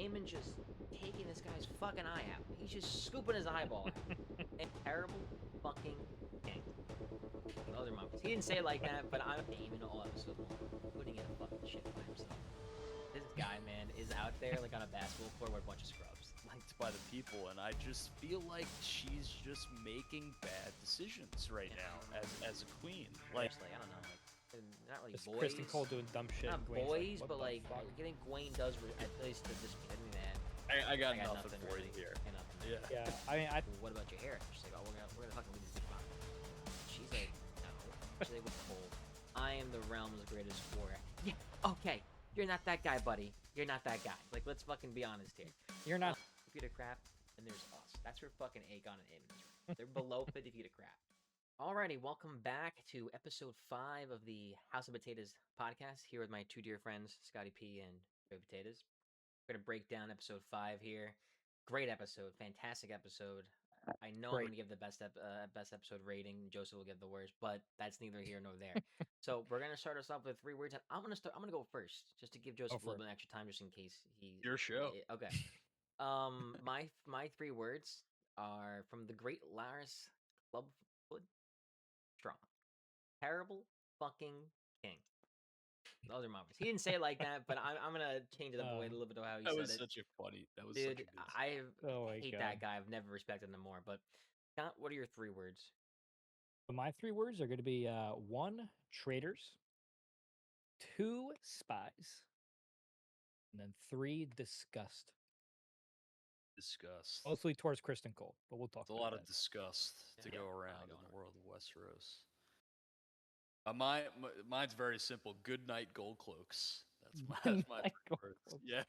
Daemon just taking this guy's fucking eye out. He's just scooping his eyeball out. And terrible fucking king. Other monkeys. He didn't say it like that, but I'm Daemon all episode long, putting in a fucking shit by himself. This guy, man, is out there like on a basketball court with a bunch of scrubs. Liked by the people, and I just feel like she's just making bad decisions right now as a queen. Like, I don't know, like not really Just boys. Kristen Cole doing dumb shit. Not and Gwen's boys, what but the like fuck? I think Gwen does at least to this. I mean, man, I got I got nothing for really. you here. I got nothing. Yeah. Yeah, I mean, Well, what about your hair? She's like, oh, we're gonna fucking leave this bitch behind. She's like, no. She's like, with Cole, I am the realm's greatest warrior. Yeah, okay. You're not that guy, buddy. You're not that guy. Like, let's fucking be honest here. you're not. 50 feet of crap, and there's us. That's where fucking Aegon and Aemon is. They're below 50 feet of crap. Alrighty, welcome back to episode 5 of the House of Potatoes podcast. Here with my two dear friends, Scotty P and Joey Potatoes. We're gonna break down episode 5 here. Great episode, fantastic episode. I know I'm Great. gonna give the best episode rating. Joseph will give the worst, but that's neither here nor there. So we're gonna start us off with 3 words. I'm gonna go first, just to give Joseph a little bit of extra time, just in case he. Your show. Okay. My 3 words are from the great Laris Clubfoot Strong. Terrible fucking king. Those are my words. He didn't say it like that, but I'm gonna change it up a little bit of how he That said was it. such a funny. That was Dude, such a good. I Oh my hate God. that guy. I've never respected him more. But Scott, what are your 3 words? So my 3 words are going to be 1, traitors, 2, spies, and then 3, disgust. Disgust. Mostly towards Kristen Cole, but we'll talk There's a about lot that. of disgust to Yeah, go a lot around in going the on. world of Westeros. Mine's very simple. Good night, gold cloaks. That's my Night 3 gold words. cloaks. Yeah.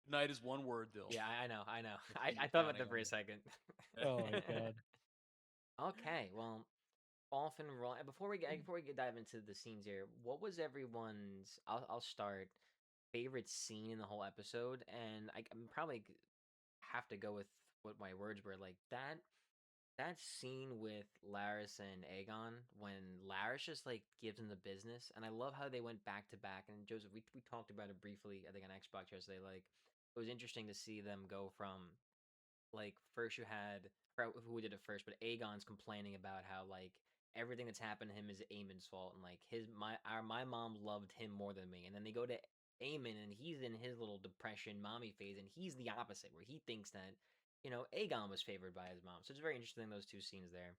Night is one word, Dill. Yeah, I know. Keep I thought about counting that for on a it. second. Oh my God. Okay, well, off and roll. Before we dive into the scenes here, what was everyone's? I'll start. Favorite scene in the whole episode, and I'm probably have to go with what my words were. Like that scene with Laris and Aegon when Laris just like gives him the business, and I love how they went back to back. And Joseph, we talked about it briefly, I think on Xbox yesterday. Like it was interesting to see them go from like first you had who did it first, but Aegon's complaining about how like everything that's happened to him is Aemon's fault, and like my mom loved him more than me. And then they go to Aemon, and he's in his little depression mommy phase, and he's the opposite, where he thinks that Aegon was favored by his mom. So it's very interesting those 2 scenes there.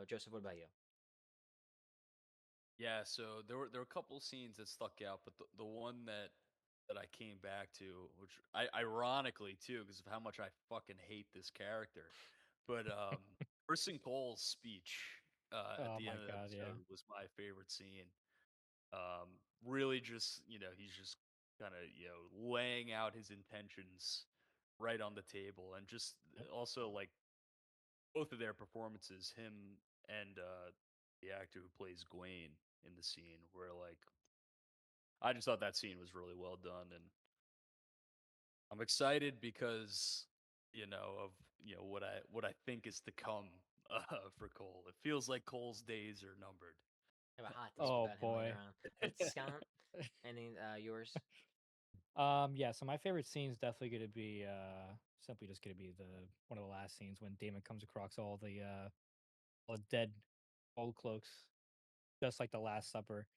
Joseph, what about you? Yeah, so there were a couple scenes that stuck out, but the one that I came back to, which I ironically too, because of how much I fucking hate this character, but Kristen Cole's speech at Oh the my end of the God, yeah. episode was my favorite scene. Really, just he's just kind of laying out his intentions right on the table, and just Yep. also like both of their performances, him and the actor who plays Gwaine in the scene, where like I just thought that scene was really well done, and I'm excited because of what I think is to come for Cole. It feels like Cole's days are numbered. I have a hot take Oh about him boy. later on. But Scott, any yours? Yeah, so my favorite scene is definitely going to be simply just going to be the one of the last scenes when Damon comes across all the dead old cloaks, just like the Last Supper,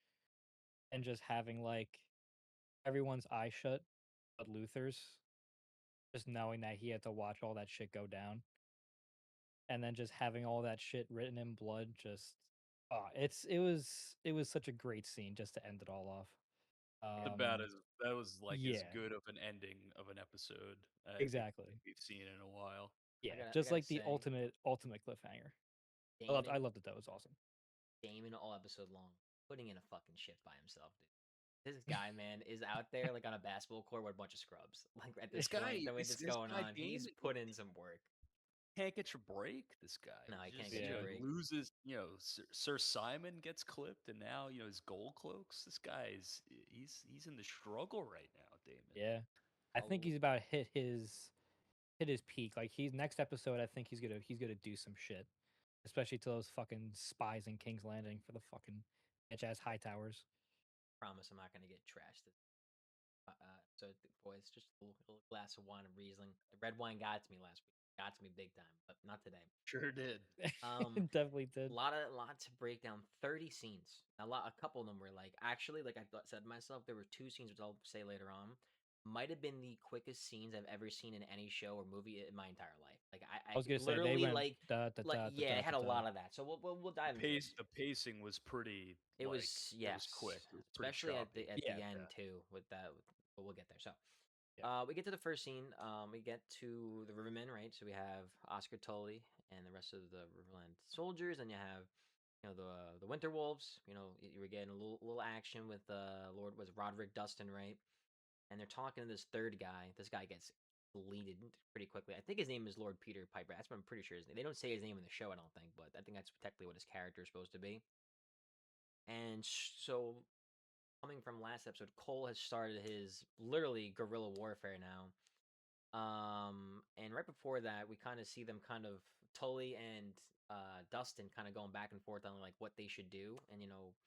and just having like everyone's eyes shut but Luther's, just knowing that he had to watch all that shit go down, and then just having all that shit written in blood. Just it was such a great scene just to end it all off. About as that was like as Yeah, good of an ending of an episode I think exactly. we've seen in a while. Yeah, I just gotta like the say, ultimate cliffhanger. Damon, I loved it. That was awesome. Damon all episode long, putting in a fucking shift by himself, dude. This guy, man, is out there like on a basketball court with a bunch of scrubs. Like at this point, the way this This going guy on, he's Damon put in some work. can't get your break. This guy, No, he can't just get your Yeah. break. loses. Sir Simon gets clipped, and now his gold cloaks. This guy is he's in the struggle right now, Damon. Yeah, I think Oh, he's about hit his peak. Like he's next episode, I think he's gonna do some shit, especially to those fucking spies in King's Landing for the fucking bitch ass high towers. promise I'm not gonna get trashed. So, boys, just a little glass of wine of Riesling. The red wine got to me last week. Got to me big time, but not today. Sure did. Um, Definitely did. lot to break down. 30 scenes. A couple of them were like actually, like said to myself, there were two scenes which I'll say later on. Might have been the quickest scenes I've ever seen in any show or movie in my entire life. Like I I was gonna say they literally went da da da da yeah, da it had da a da. lot of that. So we'll dive into it. The pacing was pretty It like was it was quick. yes, It was pretty especially at the choppy. Yeah, end Yeah. too with that. But we'll get there. So yeah. we get to the first scene. We get to the Rivermen, right? So we have Oscar Tully and the rest of the Riverland soldiers, and you have the Winter Wolves. You were getting a little action with Lord was Roderick Dustin, right? And they're talking to this third guy. This guy gets deleted pretty quickly. I think his name is Lord Peter Piper. That's what I'm pretty sure his name. They don't say his name in the show, I don't think, but I think that's technically what his character is supposed to be. And so coming from last episode, Cole has started his literally guerrilla warfare now. And right before that, we kind of see them kind of Tully and Dustin kind of going back and forth on like what they should do. And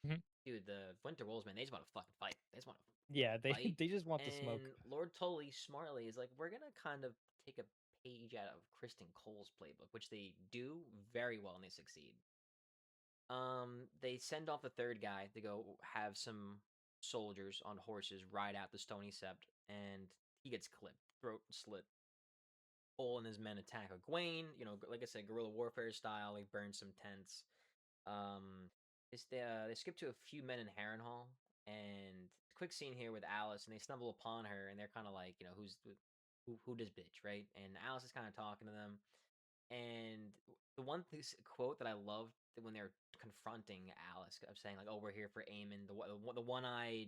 Mhm. dude, the Winter Wolves, man, they just want to fucking fight. They just want to Yeah, they fight. they just want the smoke. And Lord Tully smartly is like, we're gonna kind of take a page out of Kristen Cole's playbook, which they do very well and they succeed. They send off the third guy to go have some soldiers on horses ride out the Stony Sept, and he gets clipped, throat slit. Cole and his men attack Egwene. Like I said, guerrilla warfare style. They burn some tents. Um, they skip to a few men in Harrenhal, and quick scene here with Alice, and they stumble upon her, and they're kind of like, who does bitch, right? And Alice is kind of talking to them, and the quote that I loved when they're confronting Alice of saying like, "Oh, we're here for Aemon, the one-eyed,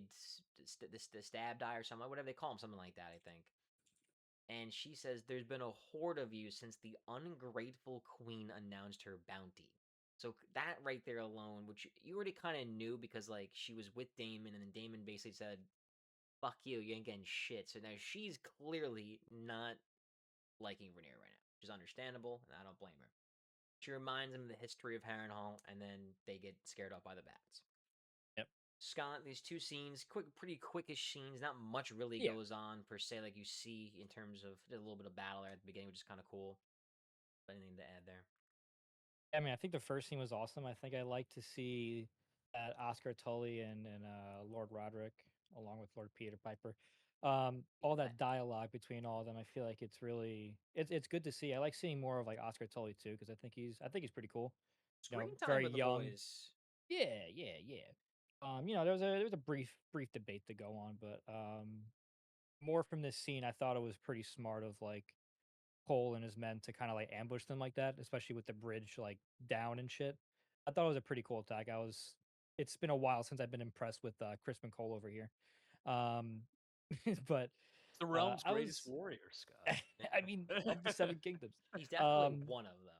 the stabbed eye or something, whatever they call him, something like that, I think." And she says, "There's been a horde of you since the ungrateful queen announced her bounty." So that right there alone, which you already kind of knew because like she was with Daemon, and then Daemon basically said, "Fuck you, you ain't getting shit." So now she's clearly not liking Rhaenyra right now, which is understandable, and I don't blame her. She reminds him of the history of Harrenhal, and then they get scared off by the bats. Yep. Scott, these two scenes, pretty quickish scenes. Not much really Yeah. goes on per se, like you see in terms of a little bit of battle there at the beginning, which is kind of cool. But anything to add there? I mean, I think the first scene was awesome. I think I like to see that Oscar Tully and Lord Roderick, along with Lord Peter Piper, Yeah, all that dialogue between all of them. I feel like it's good to see. I like seeing more of like Oscar Tully too because I think he's pretty cool. screen time Very with the young. boys. Yeah, yeah, yeah. There was a brief debate to go on, but more from this scene, I thought it was pretty smart of like Cole and his men to kind of like ambush them like that, especially with the bridge like down and shit. I thought it was a pretty cool attack. It's been a while since I've been impressed with Crispin Cole over here. Um, but It's the realm's I greatest was, warrior, Scott. I mean, of the Seven Kingdoms. He's definitely Um, one of though.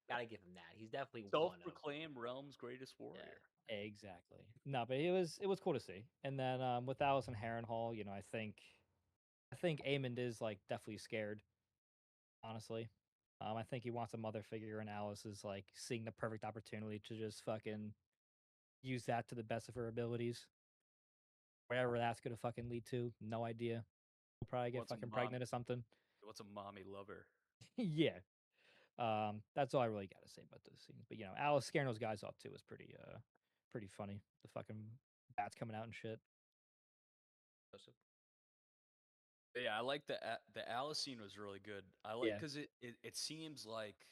Gotta give him that. He's definitely one of. Self-proclaimed realm's greatest Yeah. warrior. exactly. No, but it was cool to see. And then with Alice and Harrenhal, I think Aemond is like definitely scared, honestly. I think he wants a mother figure, and Alice is like seeing the perfect opportunity to just fucking use that to the best of her abilities. Wherever that's gonna fucking lead to, no idea. We'll probably get What's a fucking mom? pregnant or something. What's a mommy lover? Yeah. That's all I really gotta say about those scenes. But Alice scaring those guys off too was pretty funny. The fucking bats coming out and shit. Joseph. Yeah, I like the Alice scene was really good. I like Yeah. because it seems like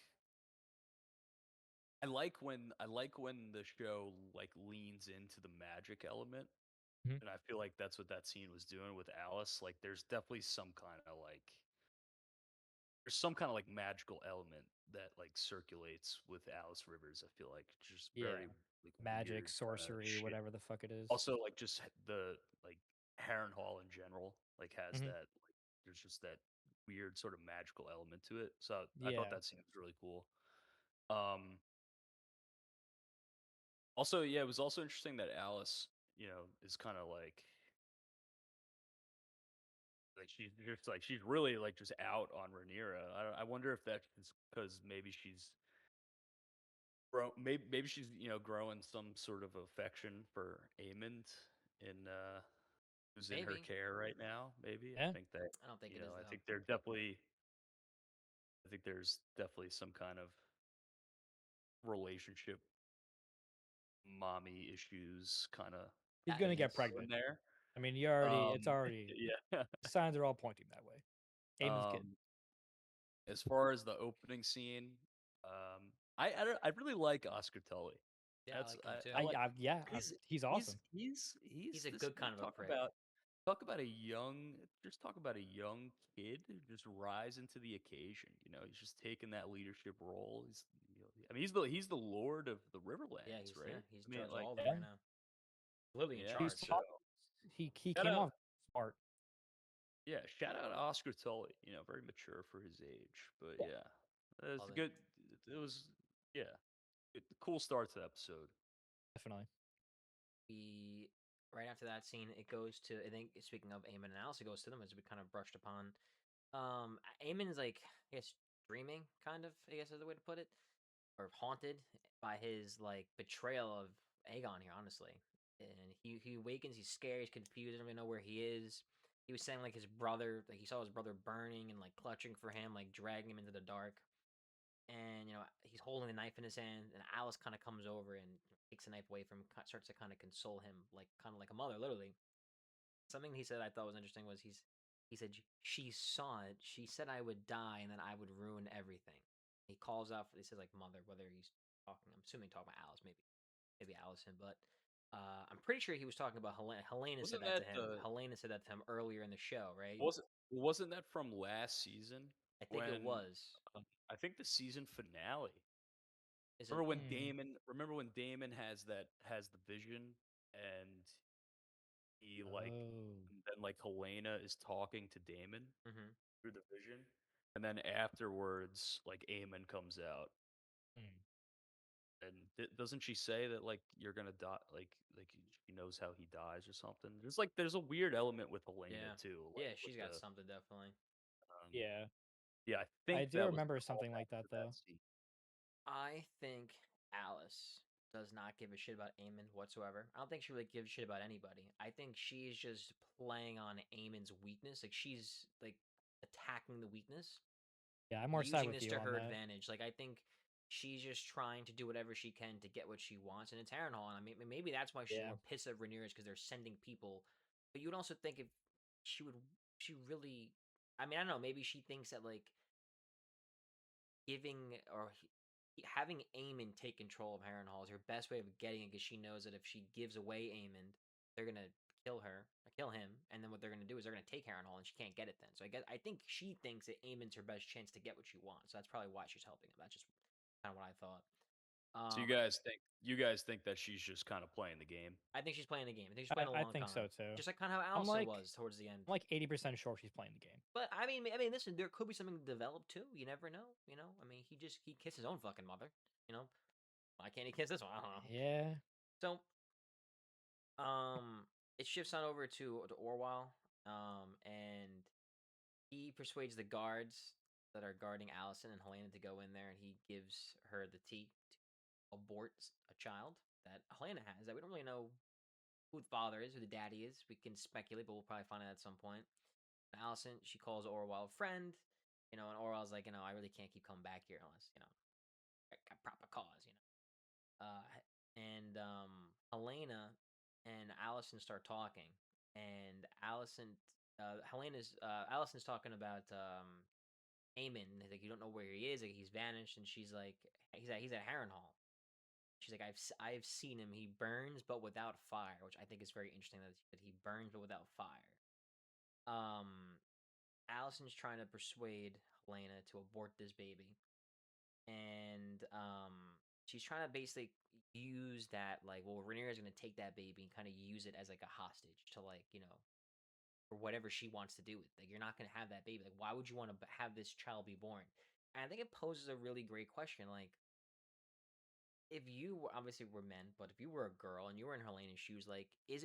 I like when the show like leans into the magic element, Mhm. and I feel like that's what that scene was doing with Alice. Like, there's some kind of like magical element that like circulates with Alice Rivers. I feel like just Yeah. very like Magic, weird sorcery, shit. whatever the fuck it is. Also, like just the like Harrenhal in general, like has Mhm. that like there's just that weird sort of magical element to it. So I thought Yeah. that scene was really cool. Um, Also, yeah, it was also interesting that Alice, is kind of like she's really like just out on Rhaenyra. I wonder if that's because maybe maybe she's growing some sort of affection for Aemond in who's in her Maybe. care right now. Maybe I Yeah, think that I don't think you it know is I though. think they're definitely I think there's definitely some kind of relationship mommy issues kind of he's That gonna get is. in pregnant. there. I mean, you already it's Um, already yeah. the signs are all pointing that way. Aemon's kid. Um, as far as the opening scene, I really like Oscar Tully. Yeah, I That's like him too. I like Yeah, he's he's he's awesome. he's He's a this good kind of a talk prick. about a young just talk about a young kid who just rise into the occasion. You know, he's just taking that leadership role. I mean, he's the lord of the Riverlands, Yeah, right? he's I mean, judge like, all of it Yeah, right now. Literally in yeah. he's charge. So smart. He shout came out, off smart. yeah, shout out to Oscar Tully. You know, very mature for his age, but Yeah, yeah, it's Love it. good. It was yeah, cool start to the episode. definitely. We right after that scene, it goes to I think speaking of Eamon and Alice, it goes to them as we kind of brushed upon. Eamon is like I guess dreaming, kind of I guess is the way to put it, or haunted by his like betrayal of Aegon here, honestly. And he awakens, he's scared, he's confused, doesn't really know where he is. He was saying like his brother, like he saw his brother burning and like clutching for him, like dragging him into the dark. And he's holding the knife in his hand, and Alice kind of comes over and takes the knife away from him, starts to kind of console him, like kind of like a mother, literally. Something he said I thought was interesting was he said she saw it. She said I would die and that I would ruin everything. He calls out. He says like mother, whether he's talking. I'm assuming talking about Alice, maybe Allison, but I'm pretty sure he was talking about Helena. Helena said Wasn't that to that him. Helena said that to him earlier in the show, right? wasn't that from last season I think it when was. I think the season finale. Is it? Mm. Remember when Damon has the vision and he like Oh. and then like Helena is talking to Damon Mm-hmm. through the vision, and then afterwards like Aemon comes out Mm. and doesn't she say that like you're gonna die like she knows how he dies or something? There's a weird element with Helena Yeah. too, Yeah, like with she's got the something definitely. um, Yeah, yeah, I I think do that was a remember something callback like that to that though. scene. I think Alice does not give a shit about Eamon whatsoever. I don't think she really gives a shit about anybody. I think she's just playing on Eamon's weakness. Like she's like attacking the weakness, Yeah, I'm more side using with this you to on her that. advantage. Like I think she's just trying to do whatever she can to get what she wants in a Hall. And I mean, maybe that's why she's Yeah, more pissed at Rhaenyra because they're sending people. But you would also think if she would, she really. I mean, I don't know. Maybe she thinks that like giving or having Aemon take control of Harrenhal is her best way of getting it because she knows that if she gives away Aemon, they're gonna kill her or kill him, and then what they're gonna do is they're gonna take Harrenhal, and she can't get it then. So I think she thinks that Aemon's her best chance to get what she wants. So that's probably why she's helping him. That's just kind of what I thought. So Um, you guys think that she's just kind of playing the game? I think she's playing the game. I think she's playing a I long think con, so too. just like kind of how I'm Allison like was towards the end. I'm like 80% sure she's playing the game. But I mean, listen, there could be something developed too. You never know. I mean, he kissed his own fucking mother. You know, why can't he kiss this one? I don't know. Yeah. So it shifts on over to Orwell, and he persuades the guards that are guarding Allison and Helena to go in there, and he gives her the tea to abort a child that Helena has that we don't really know who the father is, who the daddy is. We can speculate, but we'll probably find out at some point. And Allison, she calls Orwell a friend, and Orwell's like, I really can't keep coming back here unless, I got proper cause. And Helena and Allison start talking, and Allison's talking about Eamon. Like you don't know where he is. Like he's vanished, and she's like, he's at Harrenhal. She's like, I've seen him. He burns, but without fire, which I think is very interesting that he burns but without fire. Um, Allison's trying to persuade Helena to abort this baby, and she's trying to basically use that like, well, Rhaenyra's gonna take that baby and kind of use it as like a hostage to like for whatever she wants to do with it. Like you're not gonna have that baby. Like why would you want to have this child be born? And I think it poses a really great question. Like if you were obviously we're men, but if you were a girl and you were in Helena's shoes, like is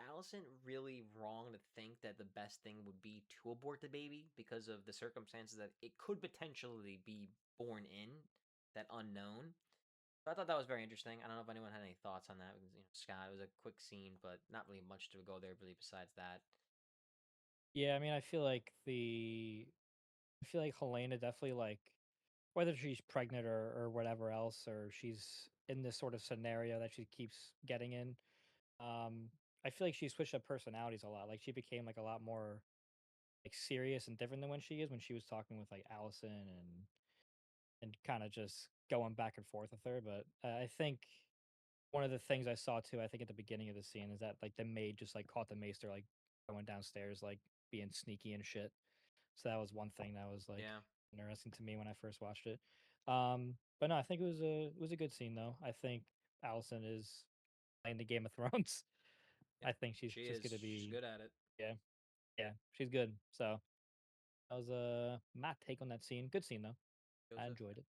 Allison really wrong to think that the best thing would be to abort the baby because of the circumstances that it could potentially be born in that unknown? I thought that was very interesting. I don't know if anyone had any thoughts on that. Because, Scott, it was a quick scene, but not really much to go there really besides that. Yeah, I mean, I feel like Helena definitely like whether she's pregnant or whatever else, or she's in this sort of scenario that she keeps getting in. Um, I feel like she switched up personalities a lot. Like she became like a lot more like serious and different than when she is when she was talking with like Allison and kind of just going back and forth with her. But I think one of the things I saw too, I think at the beginning of the scene is that like the maid just like caught the maester like going downstairs like being sneaky and shit. So that was one thing that was like Yeah. interesting to me when I first watched it. But no, I think it was a good scene though. I think Allison is playing the Game of Thrones. Yeah. I think she's She just is. gonna She's be good at it. yeah, yeah, she's good. So that was my take on that scene. Good scene though. I Joseph? enjoyed it.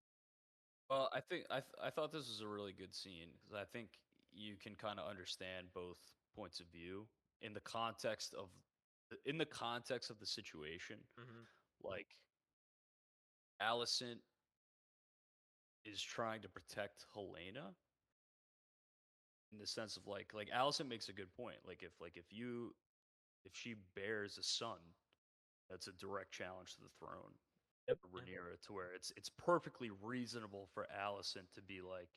Well, I think I thought this was a really good scene because I think you can kind of understand both points of view in the context of the situation. Mm-hmm. Like Allison is trying to protect Helena in the sense of like Allison makes a good point. If she bears a son, that's a direct challenge to the throne. Yep. Yeah. Rhaenyra, to where it's perfectly reasonable for Allison to be like,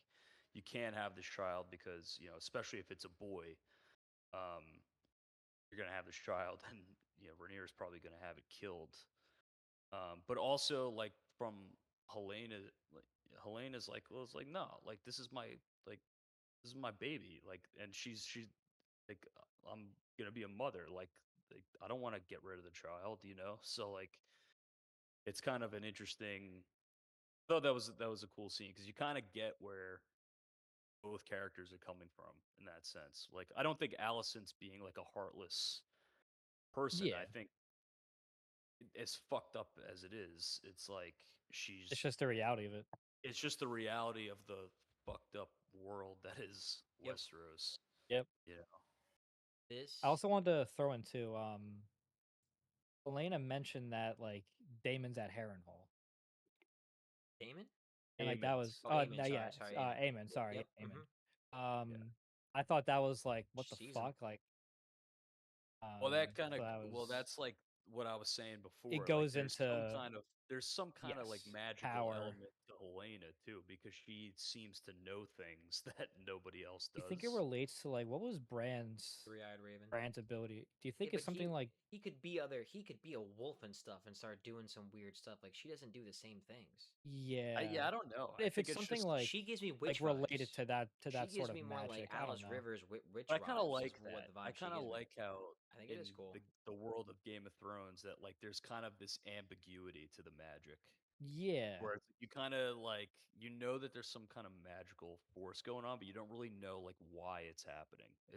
you can't have this child because especially if it's a boy, um, you're gonna have this child, and Rhaenyra's probably gonna have it killed. But also like from Helena, like Helena's like, well, it's like no, like like this is my baby, like, and she's like, I'm gonna be a mother, like I don't want to get rid of the child. So like it's kind of an interesting. Though that was a cool scene because you kind of get where both characters are coming from in that sense. Like I don't think Allison's being like a heartless person. Yeah, I think as fucked up as it is, it's like it's she's just the reality of it. it's just the reality of the fucked up world that is Yep. Westeros. Yep. You know. I This also wanted to throw in too. Elena mentioned that like Damon's at Harrenhal, Damon? and like that Aemond. was Oh, Aemon. no, yeah, Sorry. Aemon. Aemon. Sorry, Yep. Aemon. Mm-hmm. Yeah. I thought that was like what the Sees him. fuck, like Well, that kind of so that well, was that's like what I was saying it before. Like, goes into there's some kind of like yes magical power. element to Helena too, because she seems to know things that nobody else You think it does. relates to like what was Brand's Three-eyed raven. ability? Do you Yeah, think but it's something like he could be other. He could be a wolf and stuff and start doing some weird stuff. Like she doesn't do the same things. yeah? Yeah, I don't know. I If think it's it's something just, like She gives me witch related vibes. to She that sort gives of me more like magic, I don't Alice know. Rivers witch but I kind of vibes. Is like what that. the I vibe she kind of gives me. like how I think it in is cool. the world of Game of Thrones that like there's kind of this ambiguity to the magic. Yeah. Where you kind of like that there's some kind of magical force going on, but you don't really know like why it's happening. Mhm.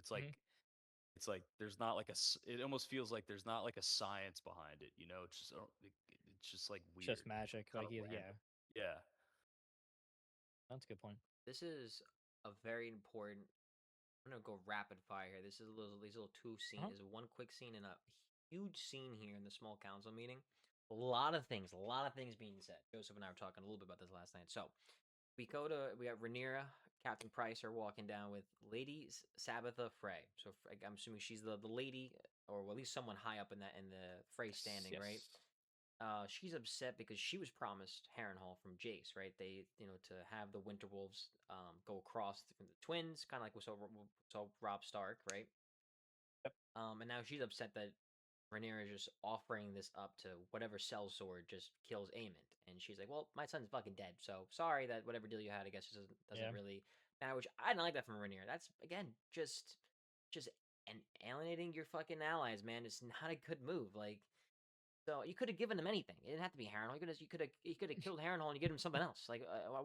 It's like there's not like it almost feels like there's not like a science behind it. It's just like It's just weird, magic. kind Like of yeah, random. Yeah, that's a good point. This is a very important. I'm gonna go rapid fire here. This is these little two scenes. Uh-huh. Is one quick scene and a huge scene here in the small council meeting. A lot of things being said. Joseph and I were talking a little bit about this last night. So we got Rhaenyra, Captain Price are walking down with Lady Sabitha Frey. So I'm assuming she's the lady, or well, at least someone high up in the Frey Yes. standing, Yes. right? She's upset because she was promised Harrenhal from Jace, right? They, to have the Winter Wolves go across the twins, kind of like we saw Rob Stark, right? Yep. And now she's upset that Rhaenyra is just offering this up to whatever sellsword just kills Aemond, and she's like, "Well, my son's fucking dead, so sorry that whatever deal you had, I guess, just doesn't Yeah. really matter." Which I don't like that from Rhaenyra. That's again just alienating your fucking allies, man. It's not a good move. Like, so you could have given him anything. It didn't have to be Harrenhal. You could have killed Harrenhal and you give him something else, like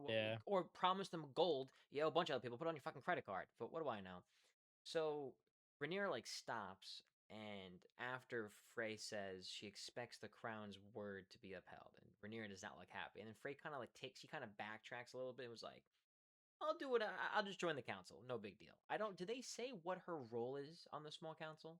Yeah. or promised him gold. Yeah, a bunch of other people put it on your fucking credit card. But what do I know? So Rhaenyra like stops, and after Frey says she expects the crown's word to be upheld, and Rhaenyra does not look happy. And then Frey kind of like she kind of backtracks a little bit and was like, "I'll do it. I'll just join the council. No big deal." I don't. Do they say what her role is on the small council?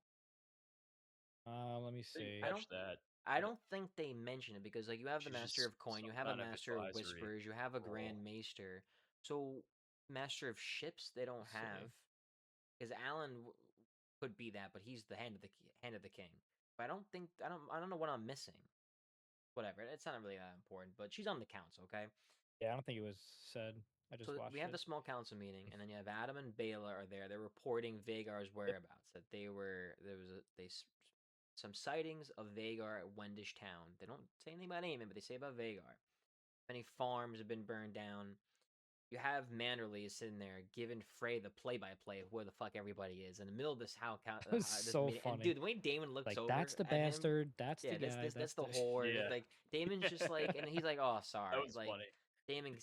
Let me I didn't see. I don't. catch that. I don't think they mention it because like you have the She's Master just of Coin, you some have a kind of Master of advisory Whispers, you have a role. Grand Maester. So master of ships they don't Let's have, see. because Alan could be that, but he's the hand of the king. But I don't think I don't know what I'm missing. Whatever, it's not really that important. But she's on the council, okay? Yeah, I don't think it was said. I just So we watched have it. the small council meeting, and then you have Adam and Bela are there. They're reporting Vagar's whereabouts. That there was some sightings of Vagar at Wendish Town. They don't say anything about Aemon, but they say about Vagar. Many farms have been burned down. You have Manderley sitting there giving Frey the play-by-play of where the fuck everybody is in the middle of this It was this so meeting. And funny. dude, the way Damon looks Like, over that's the at him, bastard. That's the yeah, guy. that's That's the the. whore. Yeah. Like Damon's just like, and he's like, oh, That sorry. was Like funny. Damon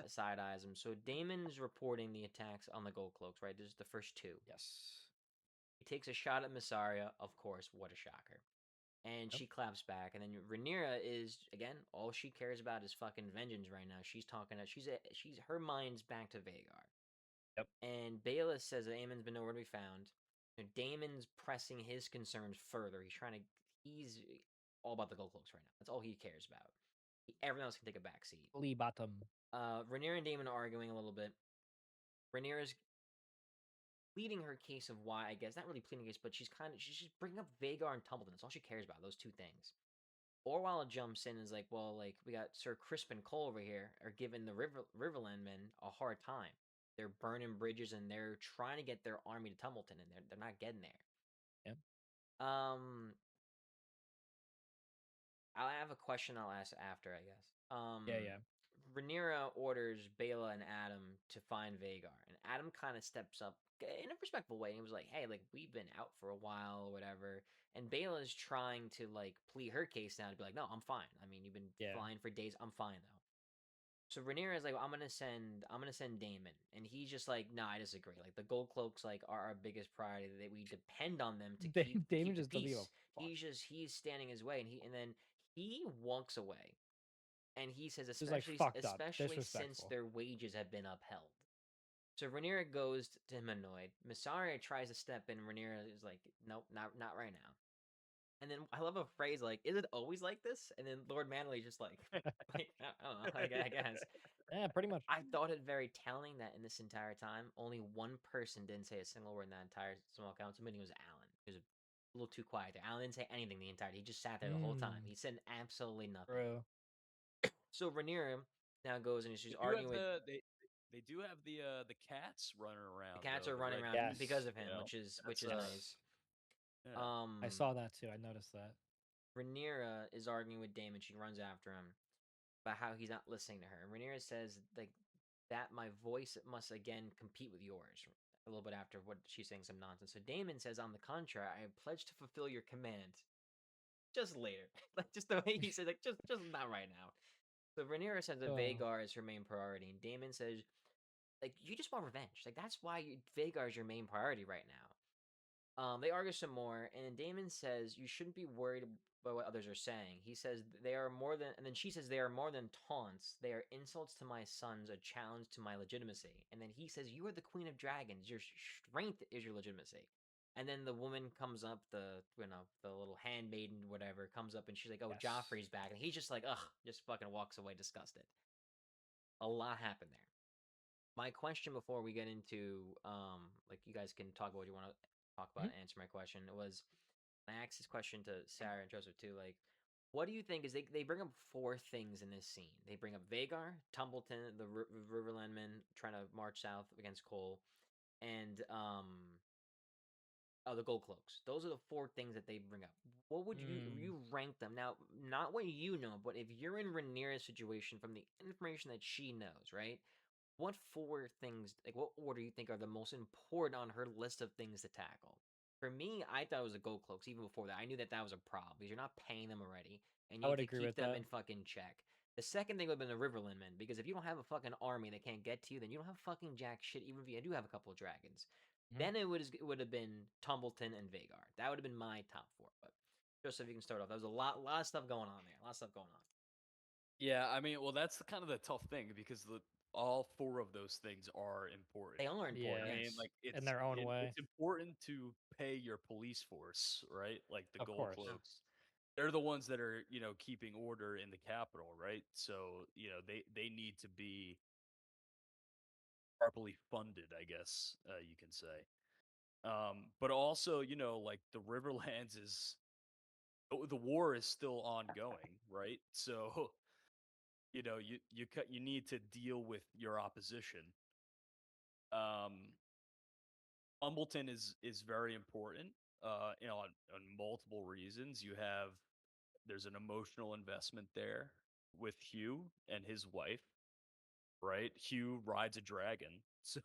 side eyes him. So Damon's reporting the attacks on the Gold Cloaks. Right, this is the first two. Yes. He takes a shot at Massaria. Of course, what a shocker. And Yep. she claps back, and then Rhaenyra is again all she cares about is fucking vengeance right now. She's talking. She's her mind's back to Vagar. Yep. And Bayless says that Aemon's been nowhere to be found. Damon's pressing his concerns further. He's all about the Gold Cloaks right now. That's all he cares about. Everyone else can take a back seat. Lee Bottom. Rhaenyra and Daemon are arguing a little bit. Rhaenyra's pleading her case of why, I guess, not really pleading case, but she's just bringing up Vagar and Tumbleton. That's all she cares about, those two things. Orwell jumps in and is like, well, like, we got Sir Crispin Cole over here are giving the Riverland men a hard time. They're burning bridges and they're trying to get their army to Tumbleton, and they're not getting there. Yep. I'll have a question I'll ask after, I guess. Yeah. Rhaenyra orders Bela and Adam to find Vagar, and Adam kind of steps up in a respectful way and was like, "Hey, like we've been out for a while, or whatever." And Bela's trying to like plead her case now to be like, "No, I'm fine. I mean, you've been Yeah. flying for days. I'm fine though." So Rhaenyra is like, well, I'm gonna send Daemon," and he's just like, "Nah, I disagree. Like the Gold Cloaks like are our biggest priority. That we depend on them to Damon keep the just doesn't give a peace." fuck. He's standing his way, and then he walks away, and he says, It was like fucked up, especially since disrespectful. their wages have been upheld. So Rhaenyra goes to him annoyed. Massaria tries to step in. Rhaenyra is like, "Nope, not right now." And then I love a phrase like, "Is it always like this?" And then Lord Manley just like, like I don't know, I guess. Yeah, pretty much. I thought it very telling that in this entire time, only one person didn't say a single word in that entire small council meeting. It was Alan. He was a little too quiet there. Alan didn't say anything the entire. He just sat there the whole time. He said absolutely nothing. True. So Rhaenyra now goes and she's They do have arguing with they do have the cats running the around cats though, are the running red around Yes. because geese. of him, You know, which that's is nice. yeah. I saw that too. I noticed that. Rhaenyra is arguing with Daemon. She runs after him about how he's not listening to her. And Rhaenyra says like that my voice must again compete with yours. A little bit after what she's saying some nonsense. So Daemon says, on the contrary, I have pledged to fulfill your command. Just later, like just the way he said, like just not right now. So Rhaenyra says that Oh. Vagar is her main priority, and Daemon says, like you just want revenge. Like that's why Vagar is your main priority right now. They argue some more, and then Damon says you shouldn't be worried about what others are saying. He says they are more than, and then she says they are more than taunts. They are insults to my sons, a challenge to my legitimacy. And then he says, "You are the queen of dragons. Your strength is your legitimacy." And then the woman comes up, the little handmaiden, whatever, comes up, and she's like, "Oh, Yes. Joffrey's back," and he's just like, "Ugh," just fucking walks away disgusted. A lot happened there. My question before we get into like you guys can talk about what you want to talk about and answer my question was I asked this question to Sarah and Joseph too, like what do you think is they bring up four things in this scene. They bring up Vagar, Tumbleton, the Riverland men trying to march south against Cole, and the Gold Cloaks. Those are the four things that they bring up. What would you rank them now? Not what you know, but if you're in Rhaenyra's situation from the information that she knows, right? What four things, like what order you think are the most important on her list of things to tackle? For me, I thought it was the Gold Cloaks even before that. I knew that that was a problem because you're not paying them already, and I you need would to agree keep with them that. in fucking check. The second thing would have been the Riverland men because if you don't have a fucking army that can't get to you, then you don't have fucking jack shit. Even if you do have a couple of dragons, then it would have been Tumbleton and Vagar. That would have been my top four. But Joseph, you can start off. There was a lot of stuff going on there. A lot of stuff going on. Yeah, I mean, well, that's kind of the tough thing because all four of those things are important. They all are important. Yeah. I mean, Yes. like In their own way. it's important to pay your police force, right? Like the Of Gold course. Cloaks. They're the ones that are, keeping order in the capital, right? So, they need to be properly funded, I guess you can say. But also, like the Riverlands is the war is still ongoing, right? So you need to deal with your opposition. Um, Humbleton is very important. On multiple reasons. There's an emotional investment there with Hugh and his wife, right? Hugh rides a dragon, so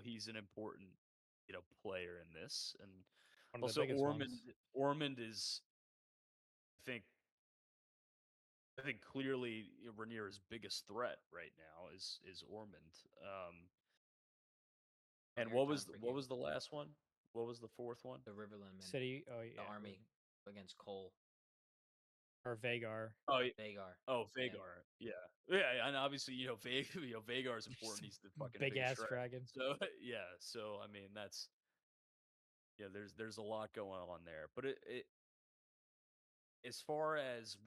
he's an important player in this, and One of the also biggest Ormond. ones. Ormond is, I think, clearly Rhaenyra's biggest threat right now is Ormond. I'm And having a time what forgetting was the last one? What was the fourth one? the Riverland men, City. Oh the yeah, army against Cole, or Vagar. Oh, Vagar. oh, Yeah, Vagar. Yeah, yeah, and obviously Vagar is important. He's the fucking Big biggest ass dragon. dragon. So yeah, so I mean that's there's a lot going on there. But it as far as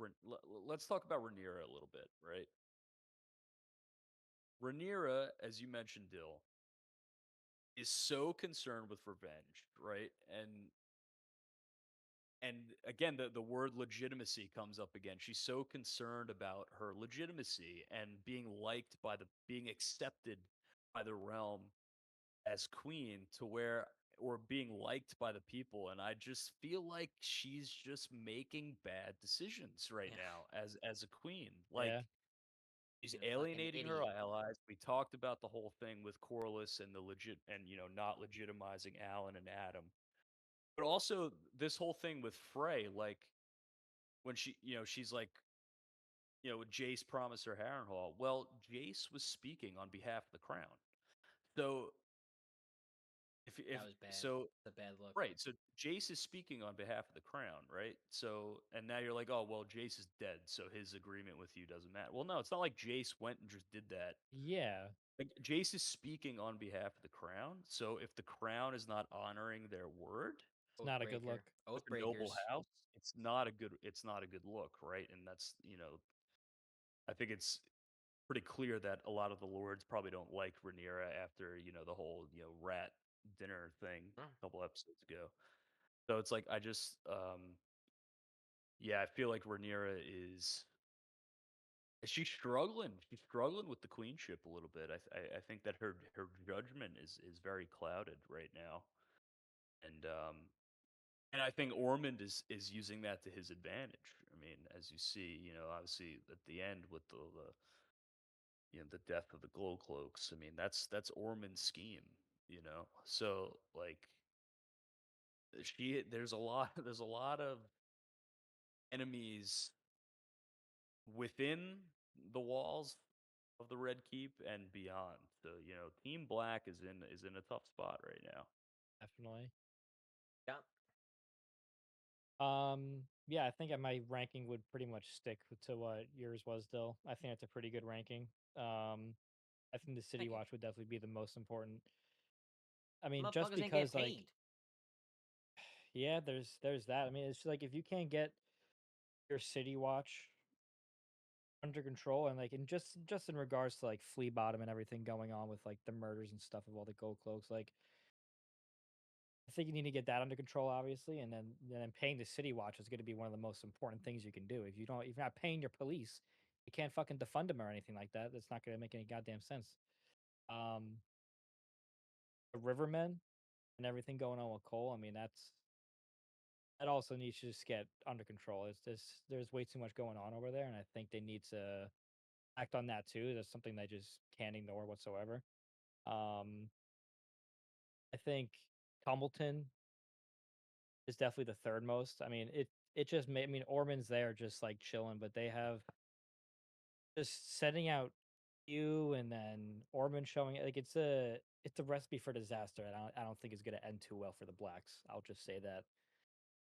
let's talk about Rhaenyra a little bit, right? Rhaenyra, as you mentioned, Dill, is so concerned with revenge, right? And again, the word legitimacy comes up again. She's so concerned about her legitimacy and being accepted by the realm as queen, to where or being liked by the people. And I just feel like she's just making bad decisions right yeah. now as a queen. Like Yeah, she's Being a fucking alienating her idiot. allies. We talked about the whole thing with Corlys and the legit and not legitimizing Alan and Adam. But also this whole thing with Frey, like when she's like, Jace promised her Harrenhal. Well, Jace was speaking on behalf of the crown. So if That was bad. so It's a bad look. right, so Jace is speaking on behalf of the crown, right? So and now you're like, oh well, Jace is dead, so his agreement with you doesn't matter. Well, no, it's not like Jace went and just did that. yeah. Like Jace is speaking on behalf of the crown. So if the crown is not honoring their word It's not a good Oathbreaker. look. with a noble Oathbreakers. house, it's not a good look, right? And that's I think it's pretty clear that a lot of the lords probably don't like Rhaenyra after the whole rat dinner thing Mm. a couple episodes ago. So it's like I just yeah, I feel like Rhaenyra is she's struggling. She's struggling with the queenship a little bit. I think that her judgment is very clouded right now, and I think Ormond is using that to his advantage. I mean, as you see, obviously at the end with the death of the glow cloaks. I mean, that's Ormond's scheme. So like there's a lot there's a lot of enemies within the walls of the Red Keep and beyond. So Team Black is in a tough spot right now. Definitely. Yeah. Yeah, I think my ranking would pretty much stick to what yours was, Dill. I think that's a pretty good ranking. I think the City Thank you. Watch would definitely be the most important. I mean, just Motherfuckers ain't getting because like paid. yeah, there's that. I mean, it's like if you can't get your City Watch under control and like and just in regards to like Flea Bottom and everything going on with like the murders and stuff of all the gold cloaks, like I think you need to get that under control, obviously, and then paying the City Watch is going to be one of the most important things you can do. If you're not paying your police, you can't fucking defund them or anything like that. That's not going to make any goddamn sense. Um, the Rivermen and everything going on with Cole, I mean, that also needs to just get under control. There's way too much going on over there, and I think they need to act on that too. That's something they just can't ignore whatsoever. Um, I think Tumbleton is definitely the third most. I mean, it just made. I mean, Orman's there just like chilling, but they have just setting out you and then Orman showing it. Like it's a recipe for disaster. And I don't think it's gonna end too well for the Blacks. I'll just say that.